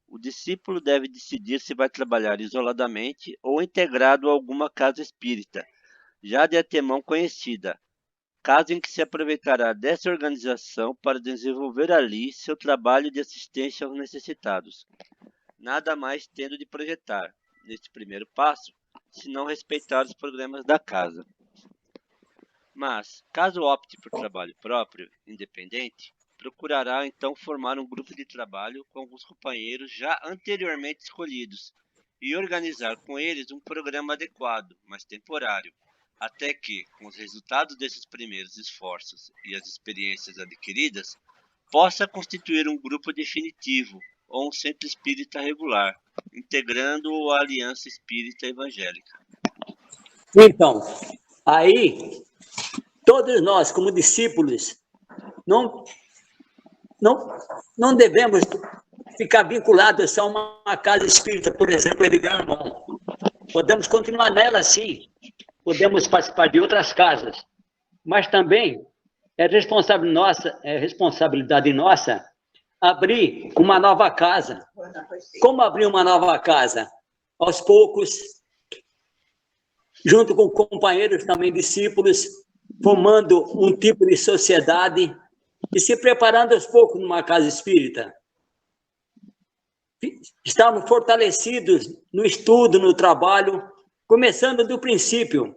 Speaker 9: o discípulo deve decidir se vai trabalhar isoladamente ou integrado a alguma casa espírita, já de antemão conhecida, caso em que se aproveitará dessa organização para desenvolver ali seu trabalho de assistência aos necessitados, nada mais tendo de projetar, neste primeiro passo, se não respeitar os programas da casa. Mas, caso opte por trabalho próprio, independente, procurará então formar um grupo de trabalho com alguns companheiros já anteriormente escolhidos e organizar com eles um programa adequado, mas temporário, até que, com os resultados desses primeiros esforços e as experiências adquiridas, possa constituir um grupo definitivo ou um centro espírita regular, integrando-o à Aliança Espírita Evangélica.
Speaker 5: Então, aí, todos nós, como discípulos, não devemos ficar vinculados só a uma casa espírita, por exemplo, Edgar Irmão. Podemos continuar nela, sim. Podemos participar de outras casas, mas também é responsabilidade nossa abrir uma nova casa. Como abrir uma nova casa? Aos poucos, junto com companheiros também discípulos, formando um tipo de sociedade e se preparando aos poucos numa casa espírita. estarmos fortalecidos no estudo, no trabalho, começando do princípio,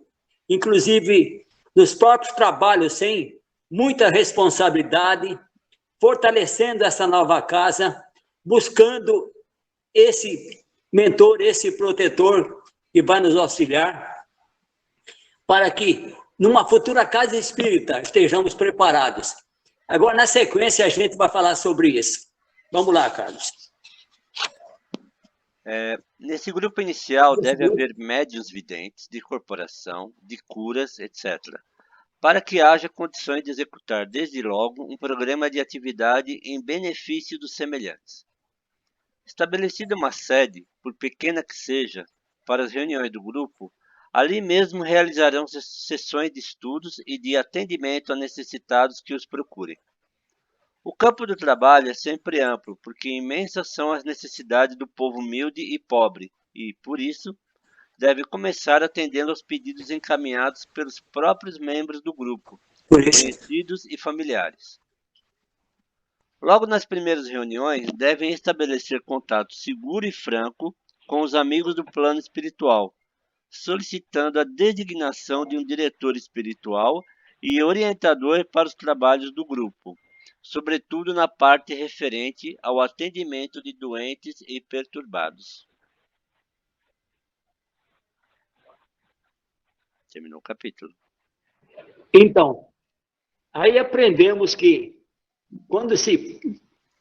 Speaker 5: inclusive nos próprios trabalhos, sem muita responsabilidade, fortalecendo essa nova casa, buscando esse mentor, esse protetor que vai nos auxiliar, para que, numa futura casa espírita, estejamos preparados. Agora, na sequência, a gente vai falar sobre isso. Vamos lá, Carlos.
Speaker 9: Nesse grupo inicial deve haver médiuns videntes de corporação, de curas, etc., para que haja condições de executar desde logo um programa de atividade em benefício dos semelhantes. Estabelecida uma sede, por pequena que seja, para as reuniões do grupo, ali mesmo realizarão sessões de estudos e de atendimento a necessitados que os procurem. O campo do trabalho é sempre amplo, porque imensas são as necessidades do povo humilde e pobre, e, por isso, deve começar atendendo aos pedidos encaminhados pelos próprios membros do grupo, conhecidos e familiares. Logo nas primeiras reuniões, devem estabelecer contato seguro e franco com os amigos do plano espiritual, solicitando a designação de um diretor espiritual e orientador para os trabalhos do grupo, sobretudo na parte referente ao atendimento de doentes e perturbados. Terminou o capítulo.
Speaker 5: Então, aí aprendemos que quando se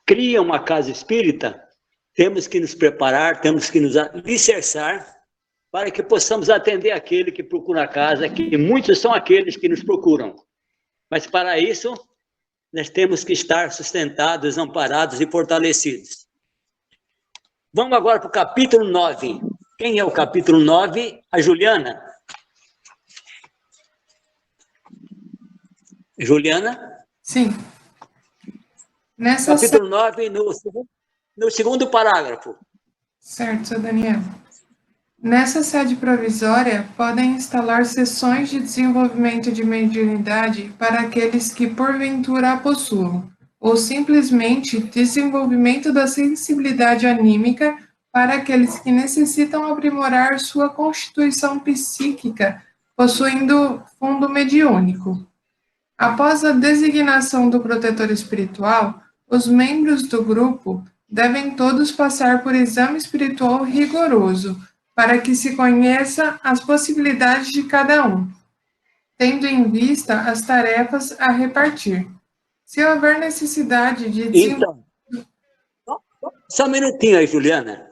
Speaker 5: cria uma casa espírita, temos que nos preparar, temos que nos alicerçar para que possamos atender aquele que procura a casa, que muitos são aqueles que nos procuram. Mas para isso, nós temos que estar sustentados, amparados e fortalecidos. Vamos agora para o capítulo 9. Quem é o capítulo 9? A Juliana. Juliana?
Speaker 11: Sim.
Speaker 5: Capítulo 9, no segundo parágrafo.
Speaker 11: Certo, seu Daniel. Nessa sede provisória, podem instalar sessões de desenvolvimento de mediunidade para aqueles que porventura a possuam, ou simplesmente desenvolvimento da sensibilidade anímica para aqueles que necessitam aprimorar sua constituição psíquica, possuindo fundo mediúnico. Após a designação do protetor espiritual, os membros do grupo devem todos passar por exame espiritual rigoroso, para que se conheça as possibilidades de cada um, tendo em vista as tarefas a repartir. Se houver necessidade de...
Speaker 5: Então, só um minutinho aí, Juliana.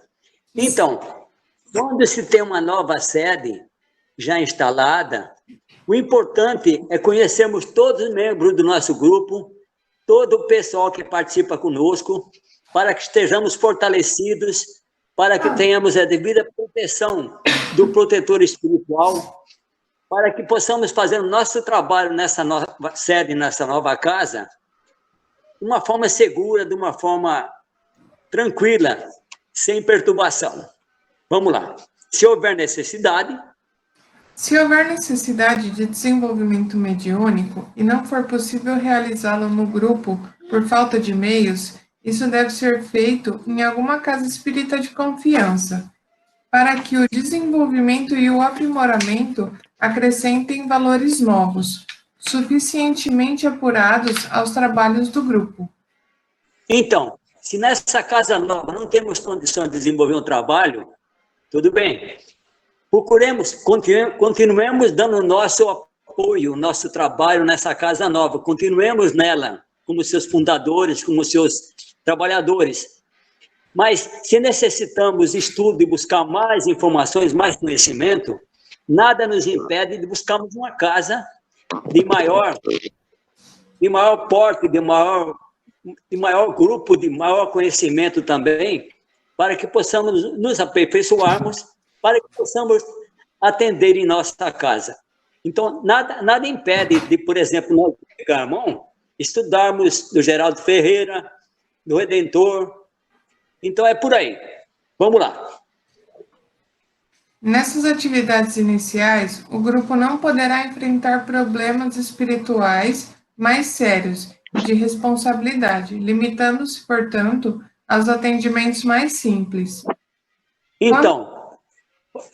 Speaker 5: Então, quando se tem uma nova sede já instalada, o importante é conhecermos todos os membros do nosso grupo, todo o pessoal que participa conosco, para que estejamos fortalecidos, para que tenhamos a devida proteção do protetor espiritual, para que possamos fazer o nosso trabalho nessa nova sede, nessa nova casa, de uma forma segura, de uma forma tranquila, sem perturbação. Vamos lá. Se houver necessidade...
Speaker 11: Se houver necessidade de desenvolvimento mediúnico e não for possível realizá-lo no grupo por falta de meios, isso deve ser feito em alguma casa espírita de confiança, para que o desenvolvimento e o aprimoramento acrescentem valores novos, suficientemente apurados aos trabalhos do grupo.
Speaker 5: Então, se nessa casa nova não temos condição de desenvolver um trabalho, tudo bem. Procuremos, continuemos dando o nosso apoio, o nosso trabalho nessa casa nova, continuemos nela, como seus fundadores, como seus trabalhadores. Mas, se necessitamos estudo e buscar mais informações, mais conhecimento, nada nos impede de buscarmos uma casa de maior porte, de maior grupo, de maior conhecimento também, para que possamos nos aperfeiçoarmos, para que possamos atender em nossa casa. Então, nada impede de, por exemplo, nós, Garmon, estudarmos do Geraldo Ferreira, do Redentor. Então, é por aí. Vamos lá.
Speaker 11: Nessas atividades iniciais, o grupo não poderá enfrentar problemas espirituais mais sérios de responsabilidade, limitando-se, portanto, aos atendimentos mais simples.
Speaker 5: Então,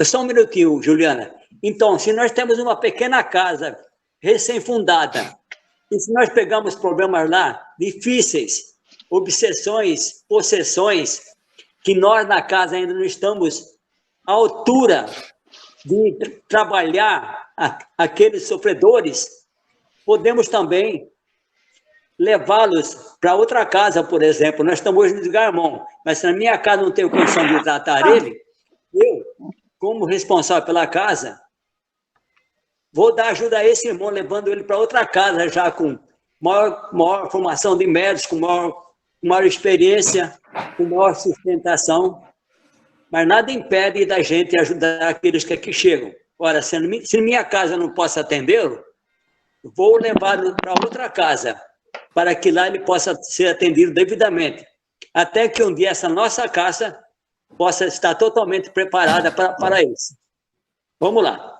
Speaker 5: só um minutinho, Juliana. Então, se nós temos uma pequena casa recém-fundada, e se nós pegamos problemas lá difíceis, obsessões, possessões, que nós na casa ainda não estamos à altura de trabalhar aqueles sofredores, podemos também levá-los para outra casa, por exemplo. Nós estamos hoje no Garmon, mas se na minha casa não tenho condição de tratar ele, eu, como responsável pela casa, vou dar ajuda a esse irmão, levando ele para outra casa, já com maior formação de médicos, com maior experiência, com maior sustentação. Mas nada impede da gente ajudar aqueles que aqui chegam. Ora, se minha casa não possa atendê-lo, vou levá-lo para outra casa, para que lá ele possa ser atendido devidamente, até que um dia essa nossa casa possa estar totalmente preparada para isso. Vamos lá.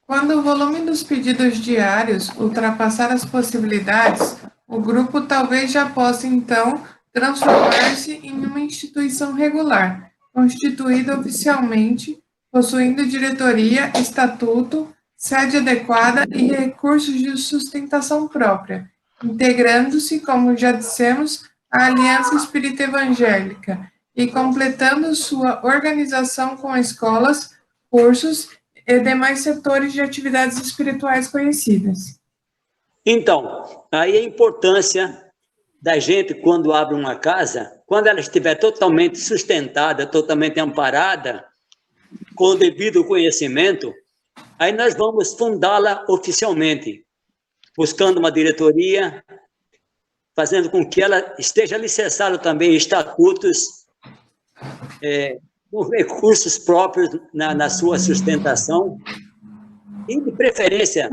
Speaker 11: Quando o volume dos pedidos diários ultrapassar as possibilidades, o grupo talvez já possa, então, transformar-se em uma instituição regular, constituída oficialmente, possuindo diretoria, estatuto, sede adequada e recursos de sustentação própria, integrando-se, como já dissemos, à Aliança Espírita Evangélica e completando sua organização com escolas, cursos e demais setores de atividades espirituais conhecidas.
Speaker 5: Então, aí a importância da gente, quando abre uma casa, quando ela estiver totalmente sustentada, totalmente amparada, com o devido conhecimento, aí nós vamos fundá-la oficialmente, buscando uma diretoria, fazendo com que ela esteja alicerçada também em estatutos, com recursos próprios na sua sustentação, e de preferência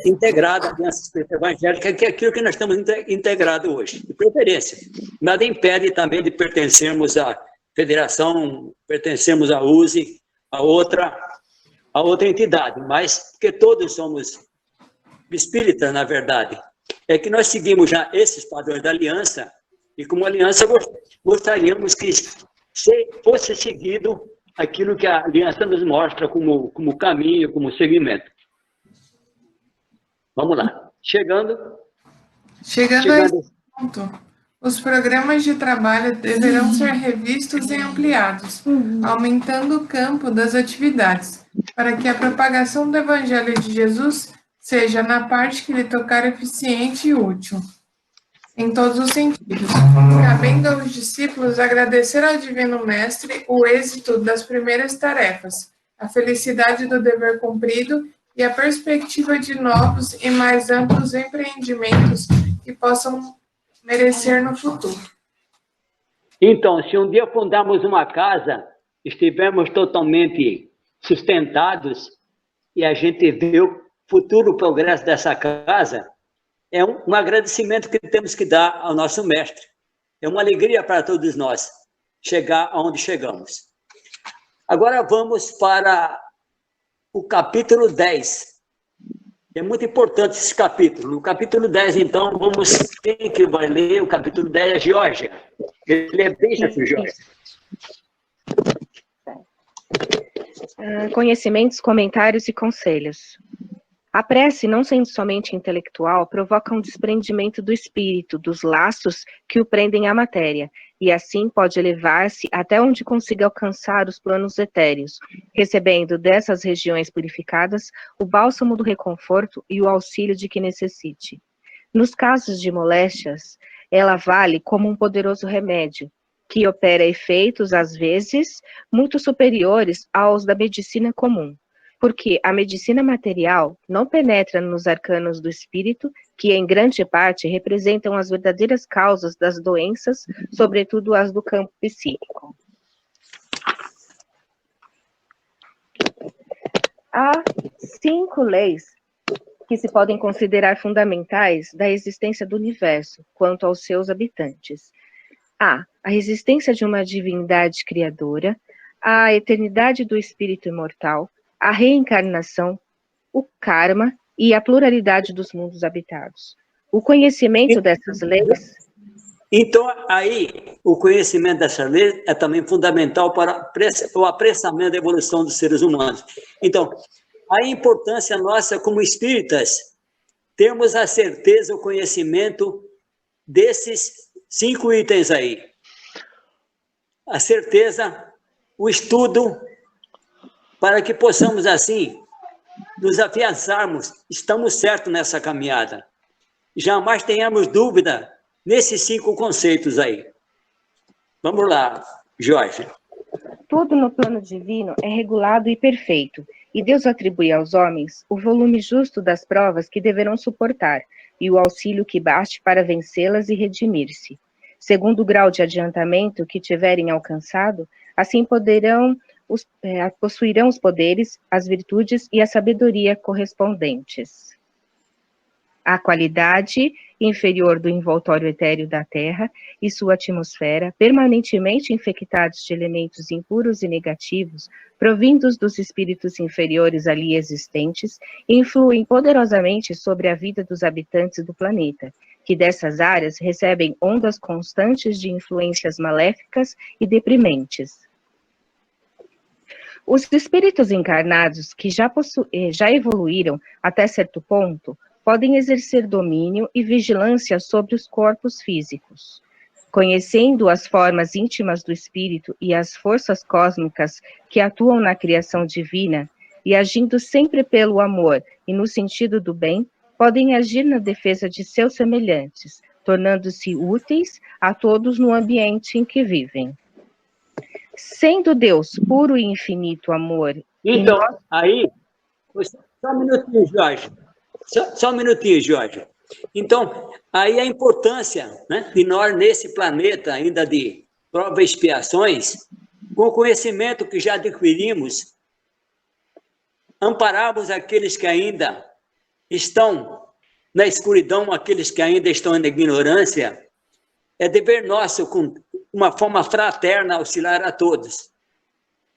Speaker 5: integrada à Aliança Espírita Evangélica, que é aquilo que nós estamos integrados hoje, de preferência. Nada impede também de pertencermos à federação, pertencemos à USE, a outra entidade, mas porque todos somos espíritas, na verdade. É que nós seguimos já esses padrões da aliança, e como aliança gostaríamos que fosse seguido aquilo que a aliança nos mostra como caminho, como segmento. Vamos lá. Chegando
Speaker 11: a esse ponto, os programas de trabalho deverão ser revistos e ampliados, aumentando o campo das atividades, para que a propagação do Evangelho de Jesus seja, na parte que lhe tocar, eficiente e útil, em todos os sentidos. Cabendo aos discípulos agradecer ao Divino Mestre o êxito das primeiras tarefas, a felicidade do dever cumprido e a perspectiva de novos e mais amplos empreendimentos que possam merecer no futuro.
Speaker 5: Então, se um dia fundarmos uma casa, estivermos totalmente sustentados e a gente vê o futuro progresso dessa casa, é um agradecimento que temos que dar ao nosso mestre. É uma alegria para todos nós chegar aonde chegamos. Agora vamos para o capítulo 10. É muito importante esse capítulo. No capítulo 10, então, quem que vai ler o capítulo 10 é Georgia. Ele é bem Georgia.
Speaker 8: Conhecimentos, comentários e conselhos. A prece, não sendo somente intelectual, provoca um desprendimento do espírito, dos laços que o prendem à matéria, e assim pode elevar-se até onde consiga alcançar os planos etéreos, recebendo dessas regiões purificadas o bálsamo do reconforto e o auxílio de que necessite. Nos casos de moléstias, ela vale como um poderoso remédio, que opera efeitos, às vezes, muito superiores aos da medicina comum, porque a medicina material não penetra nos arcanos do espírito, que em grande parte representam as verdadeiras causas das doenças, sobretudo as do campo psíquico. Há 5 leis que se podem considerar fundamentais da existência do universo, quanto aos seus habitantes. A existência de uma divindade criadora, a eternidade do espírito imortal, a reencarnação, o karma e a pluralidade dos mundos habitados. O conhecimento dessas leis...
Speaker 5: Então, aí, o conhecimento dessa lei é também fundamental para o apressamento da evolução dos seres humanos. Então, a importância nossa como espíritas, temos a certeza, o conhecimento desses 5 itens aí. A certeza, o estudo, para que possamos, assim, nos afiançarmos, estamos certos nessa caminhada. Jamais tenhamos dúvida nesses 5 conceitos aí. Vamos lá, Jorge.
Speaker 8: Tudo no plano divino é regulado e perfeito, e Deus atribui aos homens o volume justo das provas que deverão suportar, e o auxílio que baste para vencê-las e redimir-se. Segundo o grau de adiantamento que tiverem alcançado, assim possuirão os poderes, as virtudes e a sabedoria correspondentes. A qualidade inferior do envoltório etéreo da Terra e sua atmosfera, permanentemente infectados de elementos impuros e negativos, provindos dos espíritos inferiores ali existentes, influem poderosamente sobre a vida dos habitantes do planeta, que dessas áreas recebem ondas constantes de influências maléficas e deprimentes. Os espíritos encarnados que já evoluíram até certo ponto podem exercer domínio e vigilância sobre os corpos físicos. Conhecendo as formas íntimas do espírito e as forças cósmicas que atuam na criação divina, e agindo sempre pelo amor e no sentido do bem, podem agir na defesa de seus semelhantes, tornando-se úteis a todos no ambiente em que vivem. Sendo Deus puro e infinito amor...
Speaker 5: Então, aí... Só um minutinho, Jorge. Só um minutinho, Jorge. Então, aí a importância, né, de nós, nesse planeta ainda de provas e expiações, com o conhecimento que já adquirimos, ampararmos aqueles que ainda estão na escuridão, aqueles que ainda estão na ignorância, é dever nosso, com uma forma fraterna, auxiliar a todos.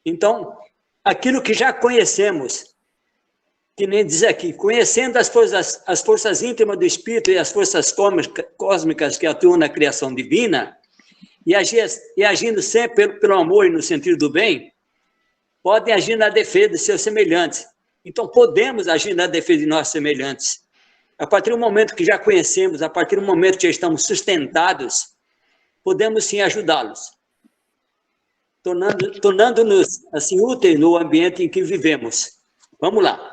Speaker 5: Então, aquilo que já conhecemos, que nem diz aqui, conhecendo as forças íntimas do Espírito e as forças cósmicas que atuam na criação divina, e agindo sempre pelo amor e no sentido do bem, podem agir na defesa de seus semelhantes. Então, podemos agir na defesa de nossos semelhantes. A partir do momento que já conhecemos, a partir do momento que já estamos sustentados, podemos sim ajudá-los, tornando-nos assim úteis no ambiente em que vivemos. Vamos lá.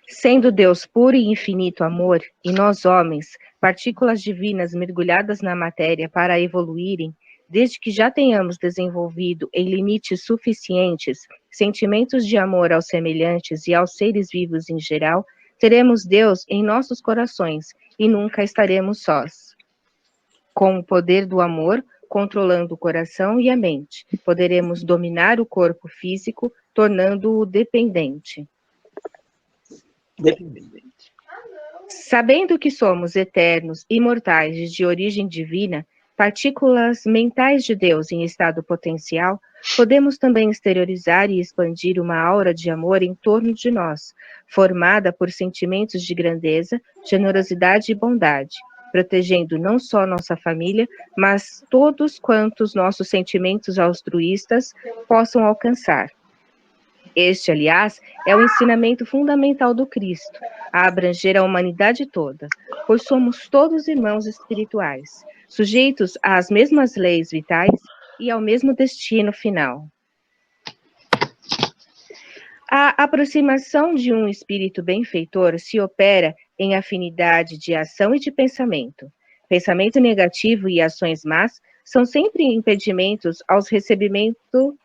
Speaker 8: Sendo Deus puro e infinito amor, e nós homens, partículas divinas mergulhadas na matéria para evoluírem, desde que já tenhamos desenvolvido em limites suficientes sentimentos de amor aos semelhantes e aos seres vivos em geral, teremos Deus em nossos corações e nunca estaremos sós. Com o poder do amor, controlando o coração e a mente, poderemos dominar o corpo físico, tornando-o dependente. Sabendo que somos eternos, imortais, de origem divina, partículas mentais de Deus em estado potencial, podemos também exteriorizar e expandir uma aura de amor em torno de nós, formada por sentimentos de grandeza, generosidade e bondade, protegendo não só nossa família, mas todos quantos nossos sentimentos altruístas possam alcançar. Este, aliás, é o ensinamento fundamental do Cristo, a abranger a humanidade toda, pois somos todos irmãos espirituais, sujeitos às mesmas leis vitais e ao mesmo destino final. A aproximação de um espírito benfeitor se opera em afinidade de ação e de pensamento. Pensamento negativo e ações más são sempre impedimentos aos recebimentos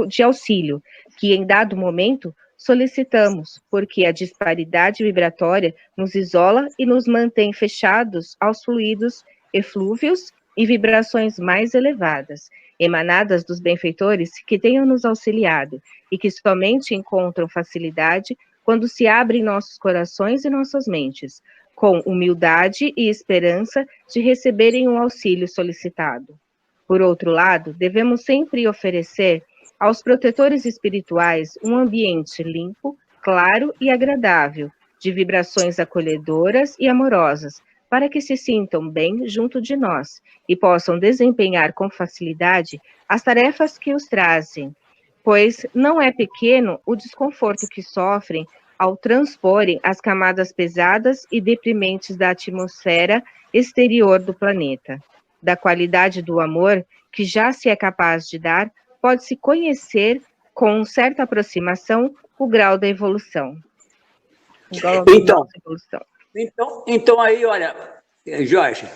Speaker 8: de auxílio, que em dado momento solicitamos, porque a disparidade vibratória nos isola e nos mantém fechados aos fluidos eflúvios e vibrações mais elevadas, emanadas dos benfeitores que tenham nos auxiliado e que somente encontram facilidade quando se abrem nossos corações e nossas mentes, com humildade e esperança de receberem o auxílio solicitado. Por outro lado, devemos sempre oferecer aos protetores espirituais um ambiente limpo, claro e agradável, de vibrações acolhedoras e amorosas, para que se sintam bem junto de nós e possam desempenhar com facilidade as tarefas que os trazem, pois não é pequeno o desconforto que sofrem ao transporem as camadas pesadas e deprimentes da atmosfera exterior do planeta. Da qualidade do amor que já se é capaz de dar, pode-se conhecer com certa aproximação o grau da evolução.
Speaker 5: Então aí, olha, Jorge,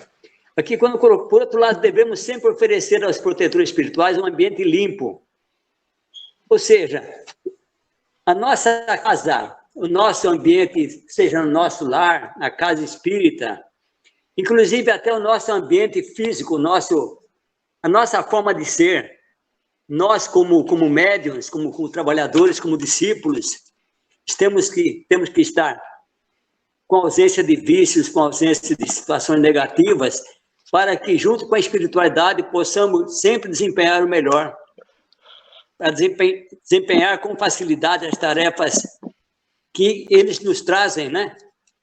Speaker 5: aqui quando colocou, por outro lado, devemos sempre oferecer aos protetores espirituais um ambiente limpo. Ou seja, a nossa casa, o nosso ambiente, seja no nosso lar, na casa espírita, inclusive até o nosso ambiente físico, a nossa forma de ser, nós como médiuns, como trabalhadores, como discípulos, temos que estar com ausência de vícios, com ausência de situações negativas, para que, junto com a espiritualidade, possamos sempre desempenhar o melhor, para desempenhar com facilidade as tarefas que eles nos trazem, né?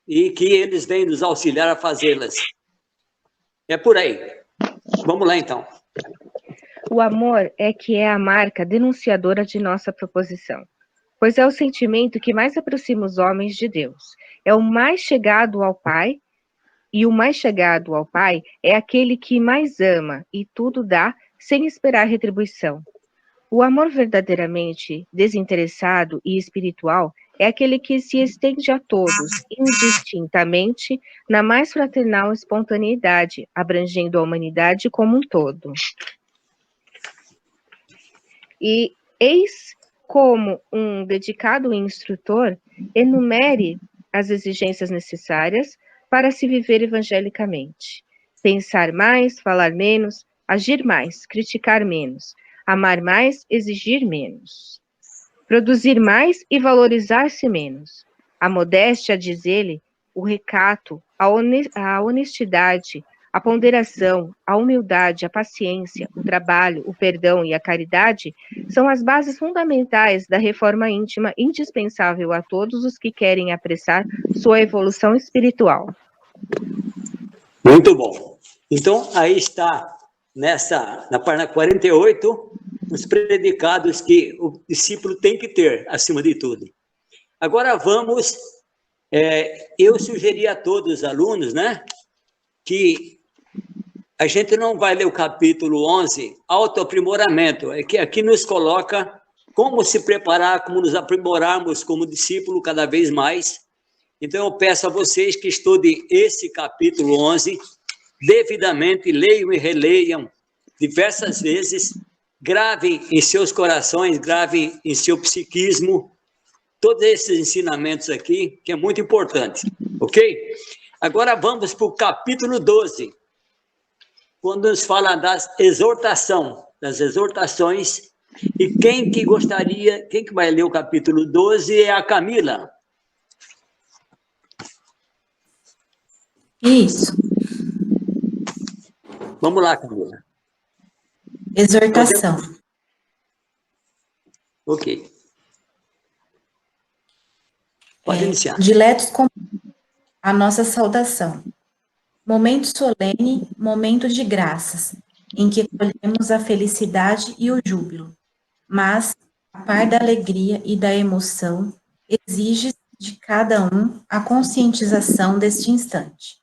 Speaker 5: E que eles vêm nos auxiliar a fazê-las. É por aí. Vamos lá, então.
Speaker 8: O amor é que é a marca denunciadora de nossa proposição, pois é o sentimento que mais aproxima os homens de Deus. É o mais chegado ao Pai, e o mais chegado ao Pai é aquele que mais ama e tudo dá sem esperar retribuição. O amor verdadeiramente desinteressado e espiritual é aquele que se estende a todos, indistintamente, na mais fraternal espontaneidade, abrangendo a humanidade como um todo. E eis como um dedicado instrutor enumere as exigências necessárias para se viver evangelicamente. Pensar mais, falar menos, agir mais, criticar menos, amar mais, exigir menos. Produzir mais e valorizar-se menos. A modéstia, diz ele, o recato, a honestidade, a ponderação, a humildade, a paciência, o trabalho, o perdão e a caridade são as bases fundamentais da reforma íntima indispensável a todos os que querem apressar sua evolução espiritual.
Speaker 5: Muito bom. Então, aí está, na página 48, os predicados que o discípulo tem que ter, acima de tudo. Agora vamos, eu sugeri a todos os alunos, né, que a gente não vai ler o capítulo 11, autoaprimoramento, é que aqui nos coloca como se preparar, como nos aprimorarmos como discípulo cada vez mais. Então, eu peço a vocês que estudem esse capítulo 11, devidamente, leiam e releiam diversas vezes, gravem em seus corações, gravem em seu psiquismo, todos esses ensinamentos aqui, que é muito importante, ok? Agora vamos para o capítulo 12, quando nos fala das exortações, e quem que vai ler o capítulo 12 é a Camila.
Speaker 17: Isso.
Speaker 5: Vamos lá, Camila.
Speaker 17: Exortação.
Speaker 5: Ok. Pode iniciar.
Speaker 17: Diletos com a nossa saudação. Momento solene, momento de graças, em que colhemos a felicidade e o júbilo. Mas, a par da alegria e da emoção, exige de cada um a conscientização deste instante,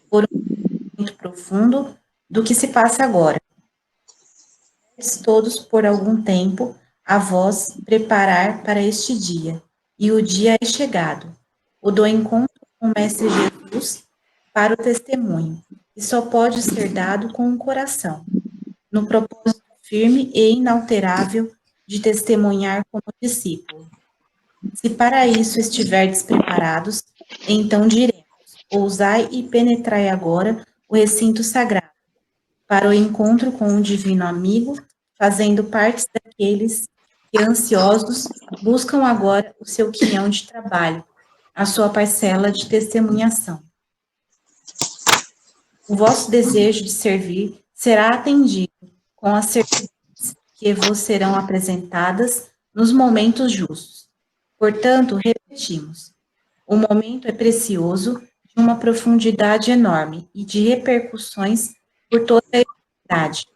Speaker 17: por um conhecimento profundo do que se passa agora. Todos, por algum tempo, a vós preparar para este dia, e o dia é chegado, o do encontro com o Mestre Jesus, para o testemunho, que só pode ser dado com o coração, no propósito firme e inalterável de testemunhar como discípulo. Se para isso estiverdes preparados, então diremos, ousai e penetrai agora o recinto sagrado, para o encontro com o divino amigo, fazendo parte daqueles que, ansiosos, buscam agora o seu quinhão de trabalho, a sua parcela de testemunhação. O vosso desejo de servir será atendido com as certezas que vos serão apresentadas nos momentos justos. Portanto, repetimos, o momento é precioso de uma profundidade enorme e de repercussões por toda a eternidade.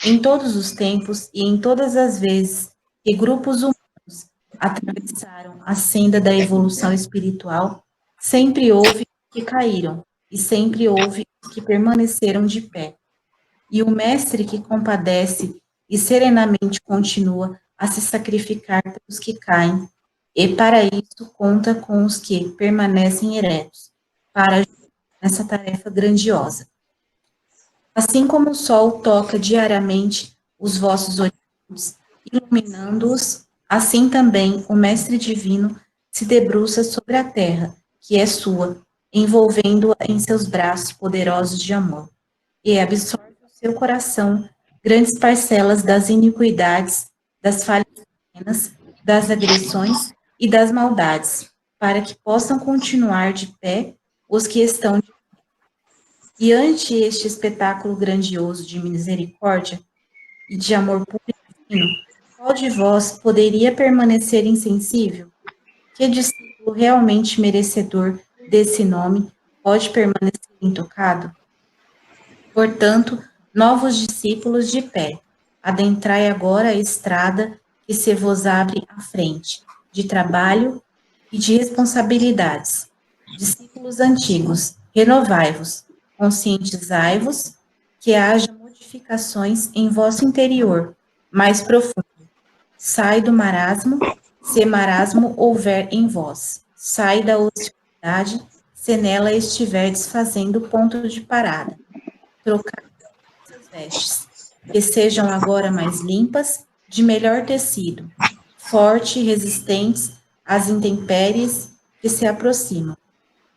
Speaker 17: Em todos os tempos e em todas as vezes que grupos humanos atravessaram a senda da evolução espiritual, sempre houve os que caíram e sempre houve os que permaneceram de pé. E o Mestre que compadece e serenamente continua a se sacrificar pelos que caem, e para isso conta com os que permanecem eretos, para ajudar nessa tarefa grandiosa. Assim como o sol toca diariamente os vossos horizontes, iluminando-os, assim também o Mestre Divino se debruça sobre a terra, que é sua, envolvendo-a em seus braços poderosos de amor, e absorve no seu coração grandes parcelas das iniquidades, das falhas pequenas, das agressões e das maldades, para que possam continuar de pé os que estão de pé. E ante este espetáculo grandioso de misericórdia e de amor puro e divino, qual de vós poderia permanecer insensível? Que discípulo realmente merecedor desse nome pode permanecer intocado? Portanto, novos discípulos de pé, adentrai agora a estrada que se vos abre à frente, de trabalho e de responsabilidades. Discípulos antigos, renovai-vos, conscientizai-vos que haja modificações em vosso interior, mais profundo. Sai do marasmo, se marasmo houver em vós. Sai da ociosidade, se nela estiverdes fazendo ponto de parada. Trocai as vestes, que sejam agora mais limpas, de melhor tecido, forte e resistentes às intempéries que se aproximam.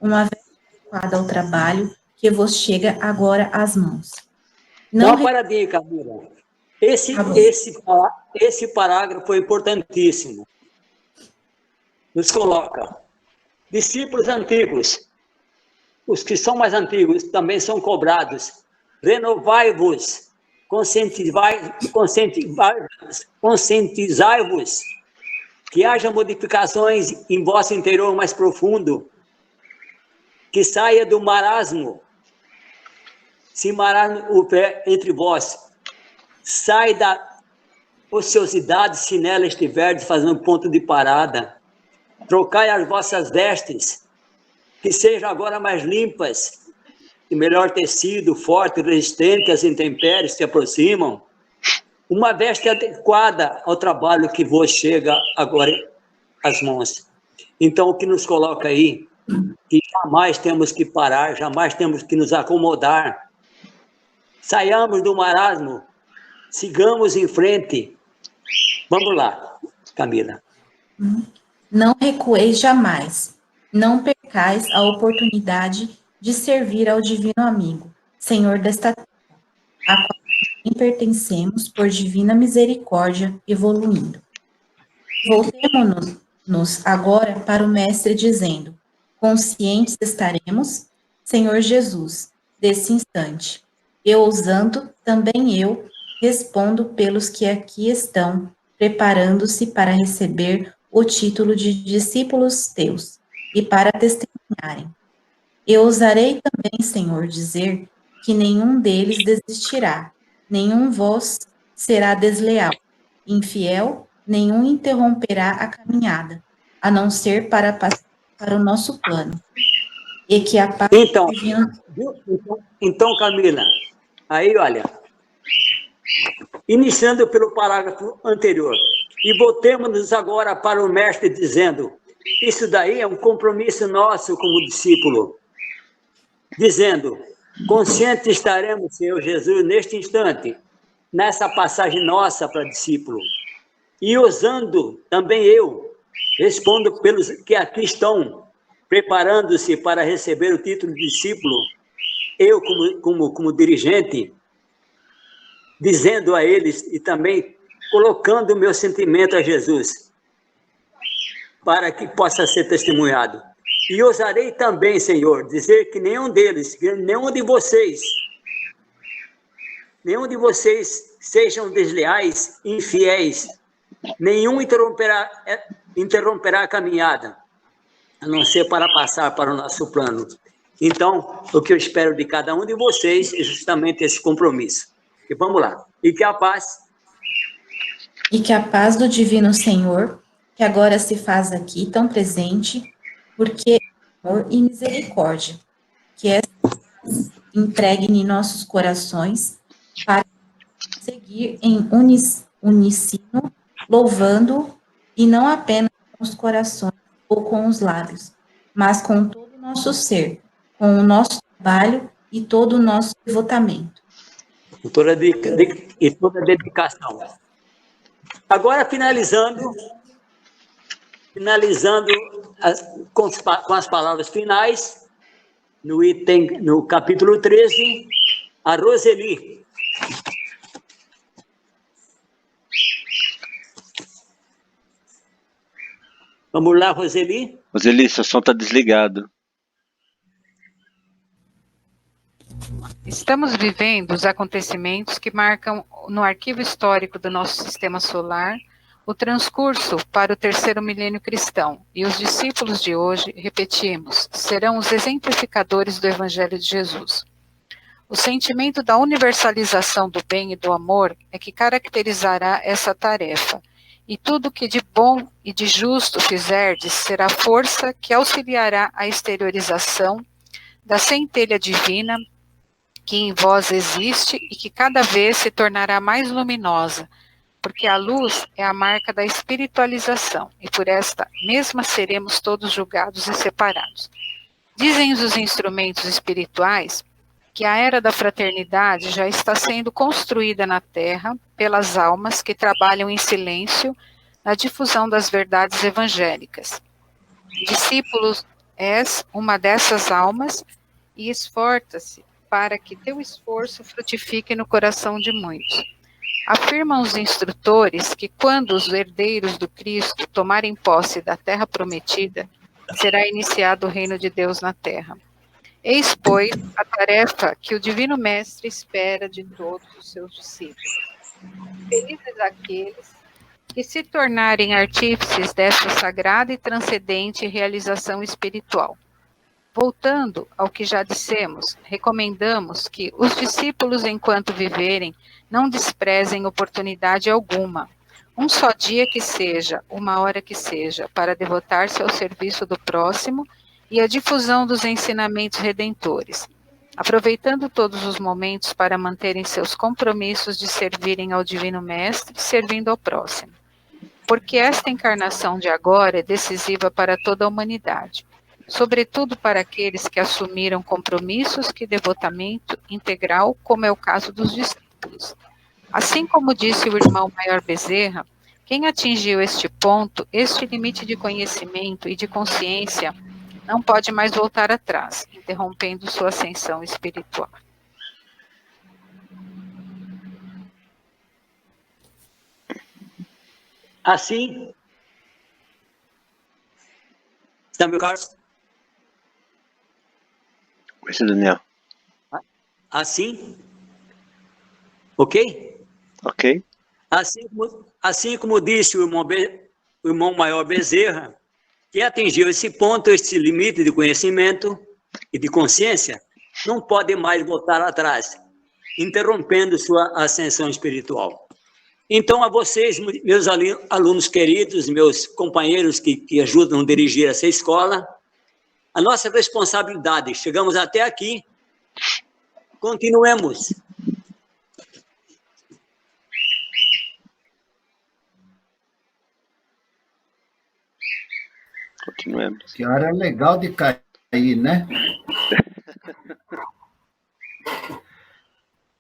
Speaker 17: Uma veste adequada ao trabalho que vos chega agora às mãos.
Speaker 5: Não, uma paradinha, Camila. Esse parágrafo é importantíssimo. Nos coloca, discípulos antigos, os que são mais antigos também são cobrados. Renovai-vos, conscientizai-vos, que haja modificações em vosso interior mais profundo, que saia do marasmo, se marasmo houver entre vós, sai da ociosidade, se nela estiverdes fazendo ponto de parada, trocai as vossas vestes, que sejam agora mais limpas, de melhor tecido, forte, resistente às intempéries que se aproximam, uma veste adequada ao trabalho que vos chega agora às mãos. Então, o que nos coloca aí, que jamais temos que parar, jamais temos que nos acomodar, saiamos do marasmo, sigamos em frente. Vamos lá, Camila.
Speaker 17: Não recueis jamais, não percais a oportunidade de servir ao divino amigo, Senhor desta terra, a qual também pertencemos por divina misericórdia, evoluindo. Voltemo-nos agora para o Mestre, dizendo: conscientes estaremos, Senhor Jesus, desse instante. Eu ousando, também eu respondo pelos que aqui estão, preparando-se para receber o título de discípulos teus e para testemunharem. Eu ousarei também, Senhor, dizer que nenhum deles desistirá, nenhum vós será desleal, infiel, nenhum interromperá a caminhada, a não ser para passar para o nosso plano. E que a paz divina...
Speaker 5: Então, Camila, aí, olha, iniciando pelo parágrafo anterior, e voltemos-nos agora para o Mestre dizendo, isso daí é um compromisso nosso como discípulo, dizendo, consciente estaremos, Senhor Jesus, neste instante, nessa passagem nossa para discípulo, e usando também eu, respondo pelos que aqui estão, preparando-se para receber o título de discípulo, eu como dirigente, dizendo a eles e também colocando o meu sentimento a Jesus, para que possa ser testemunhado. E ousarei também, Senhor, dizer que nenhum deles, nenhum de vocês sejam desleais, infiéis, nenhum interromperá a caminhada, a não ser para passar para o nosso plano. Então, o que eu espero de cada um de vocês é justamente esse compromisso. E vamos lá. E que a paz
Speaker 17: do Divino Senhor, que agora se faz aqui tão presente, porque é amor e misericórdia, que essa paz impregne em nossos corações para seguir em uníssono, louvando, e não apenas com os corações ou com os lábios, mas com todo o nosso ser, com o nosso trabalho e todo o nosso devotamento.
Speaker 5: com toda e toda dedicação. Agora, finalizando com as palavras finais, no capítulo 13, a Roseli. Vamos lá, Roseli?
Speaker 9: Roseli, seu som está desligado.
Speaker 18: Estamos vivendo os acontecimentos que marcam no arquivo histórico do nosso sistema solar o transcurso para o terceiro milênio cristão, e os discípulos de hoje, repetimos, serão os exemplificadores do Evangelho de Jesus. O sentimento da universalização do bem e do amor é que caracterizará essa tarefa, e tudo que de bom e de justo fizerdes será força que auxiliará a exteriorização da centelha divina que em vós existe e que cada vez se tornará mais luminosa, porque a luz é a marca da espiritualização, e por esta mesma seremos todos julgados e separados. Dizem os instrumentos espirituais que a era da fraternidade já está sendo construída na Terra pelas almas que trabalham em silêncio na difusão das verdades evangélicas. Discípulos, és uma dessas almas e esforça-se para que teu esforço frutifique no coração de muitos. Afirmam os instrutores que quando os herdeiros do Cristo tomarem posse da terra prometida, será iniciado o reino de Deus na terra. Eis, pois, a tarefa que o Divino Mestre espera de todos os seus discípulos. Felizes aqueles que se tornarem artífices desta sagrada e transcendente realização espiritual. Voltando ao que já dissemos, recomendamos que os discípulos, enquanto viverem, não desprezem oportunidade alguma, um só dia que seja, uma hora que seja, para devotar-se ao serviço do próximo e à difusão dos ensinamentos redentores, aproveitando todos os momentos para manterem seus compromissos de servirem ao Divino Mestre, servindo ao próximo. Porque esta encarnação de agora é decisiva para toda a humanidade, sobretudo para aqueles que assumiram compromissos de devotamento integral, como é o caso dos discípulos. Assim como disse o irmão Maior Bezerra, quem atingiu este ponto, este limite de conhecimento e de consciência, não pode mais voltar atrás, interrompendo sua ascensão espiritual.
Speaker 5: Assim, está meu caro?
Speaker 9: Oi, Daniel.
Speaker 5: Assim? Ok?
Speaker 9: Ok.
Speaker 5: Assim como disse o irmão Maior Bezerra, quem atingiu esse ponto, esse limite de conhecimento e de consciência, não pode mais voltar atrás, interrompendo sua ascensão espiritual. Então, a vocês, meus alunos queridos, meus companheiros que ajudam a dirigir essa escola, a nossa responsabilidade, chegamos até aqui, continuemos.
Speaker 9: Continuemos.
Speaker 7: Que hora legal de cair, né?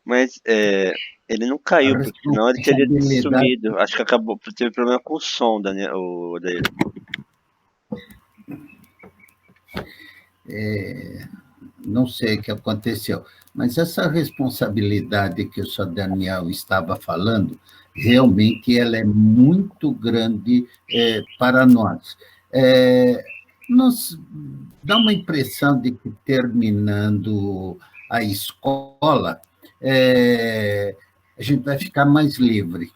Speaker 9: Mas ele não caiu, porque senão ele teria sumido. Acho que teve problema com o som, Daniel.
Speaker 7: Não sei o que aconteceu, mas essa responsabilidade que o Sr. Daniel estava falando, realmente ela é muito grande para nós. Nos dá uma impressão de que, terminando a escola, a gente vai ficar mais livre.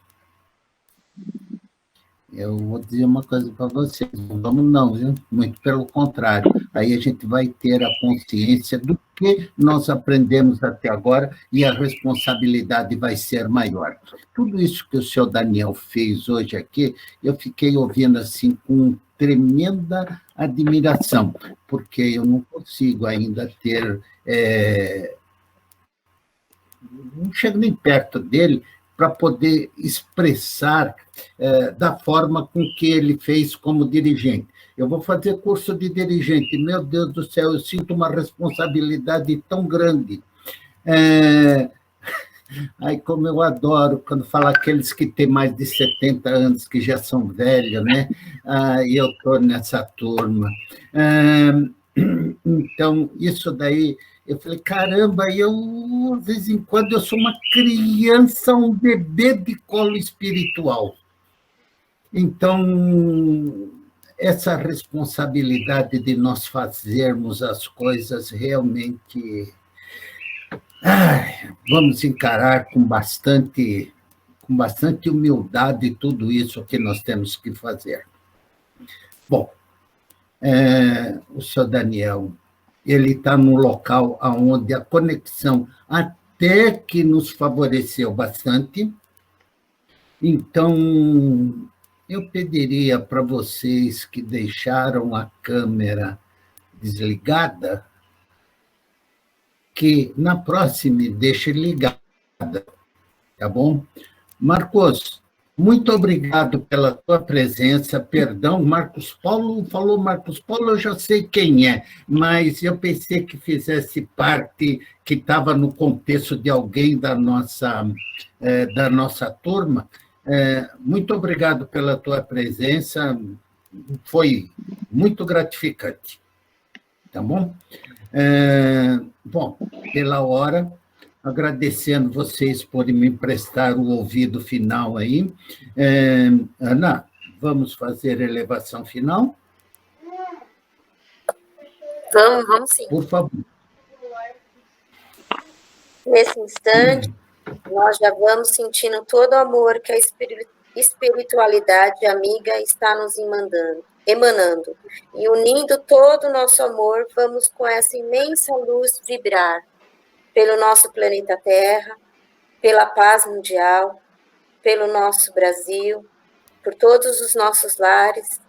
Speaker 7: Eu vou dizer uma coisa para vocês, não vamos não, viu? Muito pelo contrário. Aí a gente vai ter a consciência do que nós aprendemos até agora e a responsabilidade vai ser maior. Tudo isso que o senhor Daniel fez hoje aqui, eu fiquei ouvindo assim com tremenda admiração, porque eu não consigo ainda ter... não chego nem perto dele para poder expressar da forma com que ele fez como dirigente. Eu vou fazer curso de dirigente, meu Deus do céu, eu sinto uma responsabilidade tão grande. Ai, como eu adoro quando fala aqueles que têm mais de 70 anos, que já são velhos, né? E eu estou nessa turma. Então, isso daí... Eu falei, caramba, de vez em quando, eu sou uma criança, um bebê de colo espiritual. Então, essa responsabilidade de nós fazermos as coisas realmente... vamos encarar com bastante humildade tudo isso que nós temos que fazer. Bom, o senhor Daniel... ele está num local onde a conexão até que nos favoreceu bastante. Então, eu pediria para vocês que deixaram a câmera desligada, que na próxima deixe ligada, tá bom? Marcos, muito obrigado pela tua presença, perdão, Marcos Paulo, falou Marcos Paulo, eu já sei quem é, mas eu pensei que fizesse parte, que estava no contexto de alguém da nossa turma. Muito obrigado pela tua presença, foi muito gratificante, tá bom? Bom, pela hora... agradecendo vocês por me emprestar o ouvido final aí. Ana, vamos fazer a elevação final?
Speaker 2: Vamos sim.
Speaker 7: Por favor.
Speaker 2: Nesse instante, nós já vamos sentindo todo o amor que a espiritualidade amiga está nos emanando. E unindo todo o nosso amor, vamos com essa imensa luz vibrar pelo nosso planeta Terra, pela paz mundial, pelo nosso Brasil, por todos os nossos lares,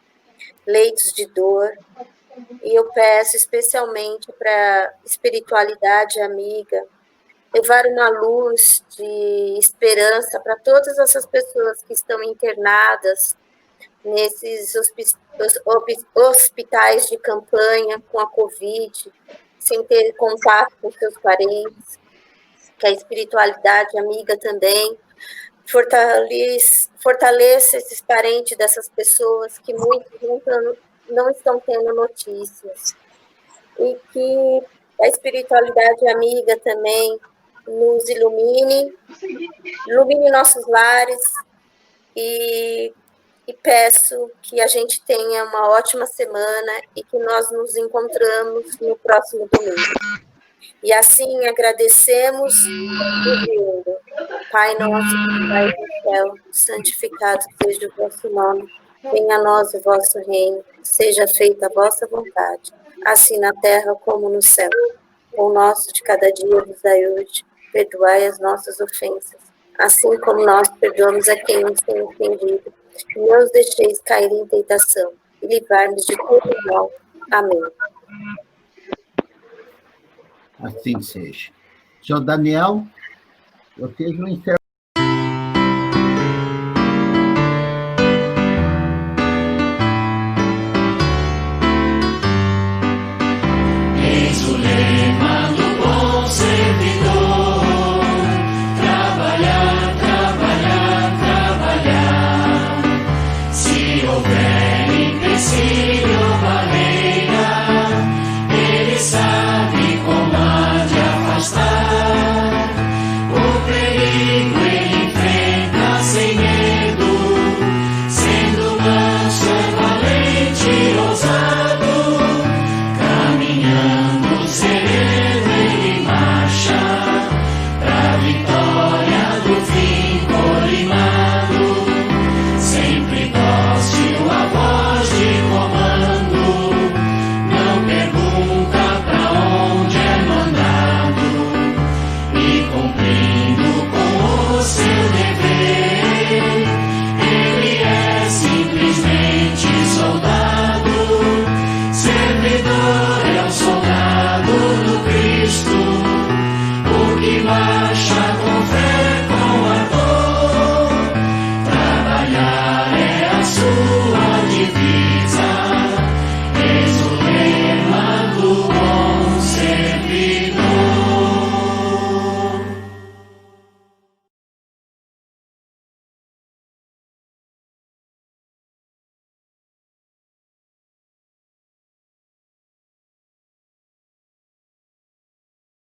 Speaker 2: leitos de dor. E eu peço especialmente para a espiritualidade amiga levar uma luz de esperança para todas essas pessoas que estão internadas nesses hospitais de campanha com a Covid, sem ter contato com seus parentes, que a espiritualidade amiga também fortaleça esses parentes dessas pessoas que muitos não estão tendo notícias. E que a espiritualidade amiga também nos ilumine nossos lares e peço que a gente tenha uma ótima semana e que nós nos encontramos no próximo domingo. E assim agradecemos dizendo: Pai nosso que estais no céu, santificado seja o vosso nome, venha a nós o vosso reino, seja feita a vossa vontade, assim na terra como no céu. O pão nosso de cada dia nos dai hoje, perdoai as nossas ofensas, assim como nós perdoamos a quem nos tem ofendido. Não os deixeis cair em tentação, e livrar-nos de todo mal. Amém.
Speaker 7: Assim seja. Senhor Daniel, vocês vão encerrar.
Speaker 3: Eis o lema do bom servidor: trabalhar, trabalhar, trabalhar. Se houver empecilhos,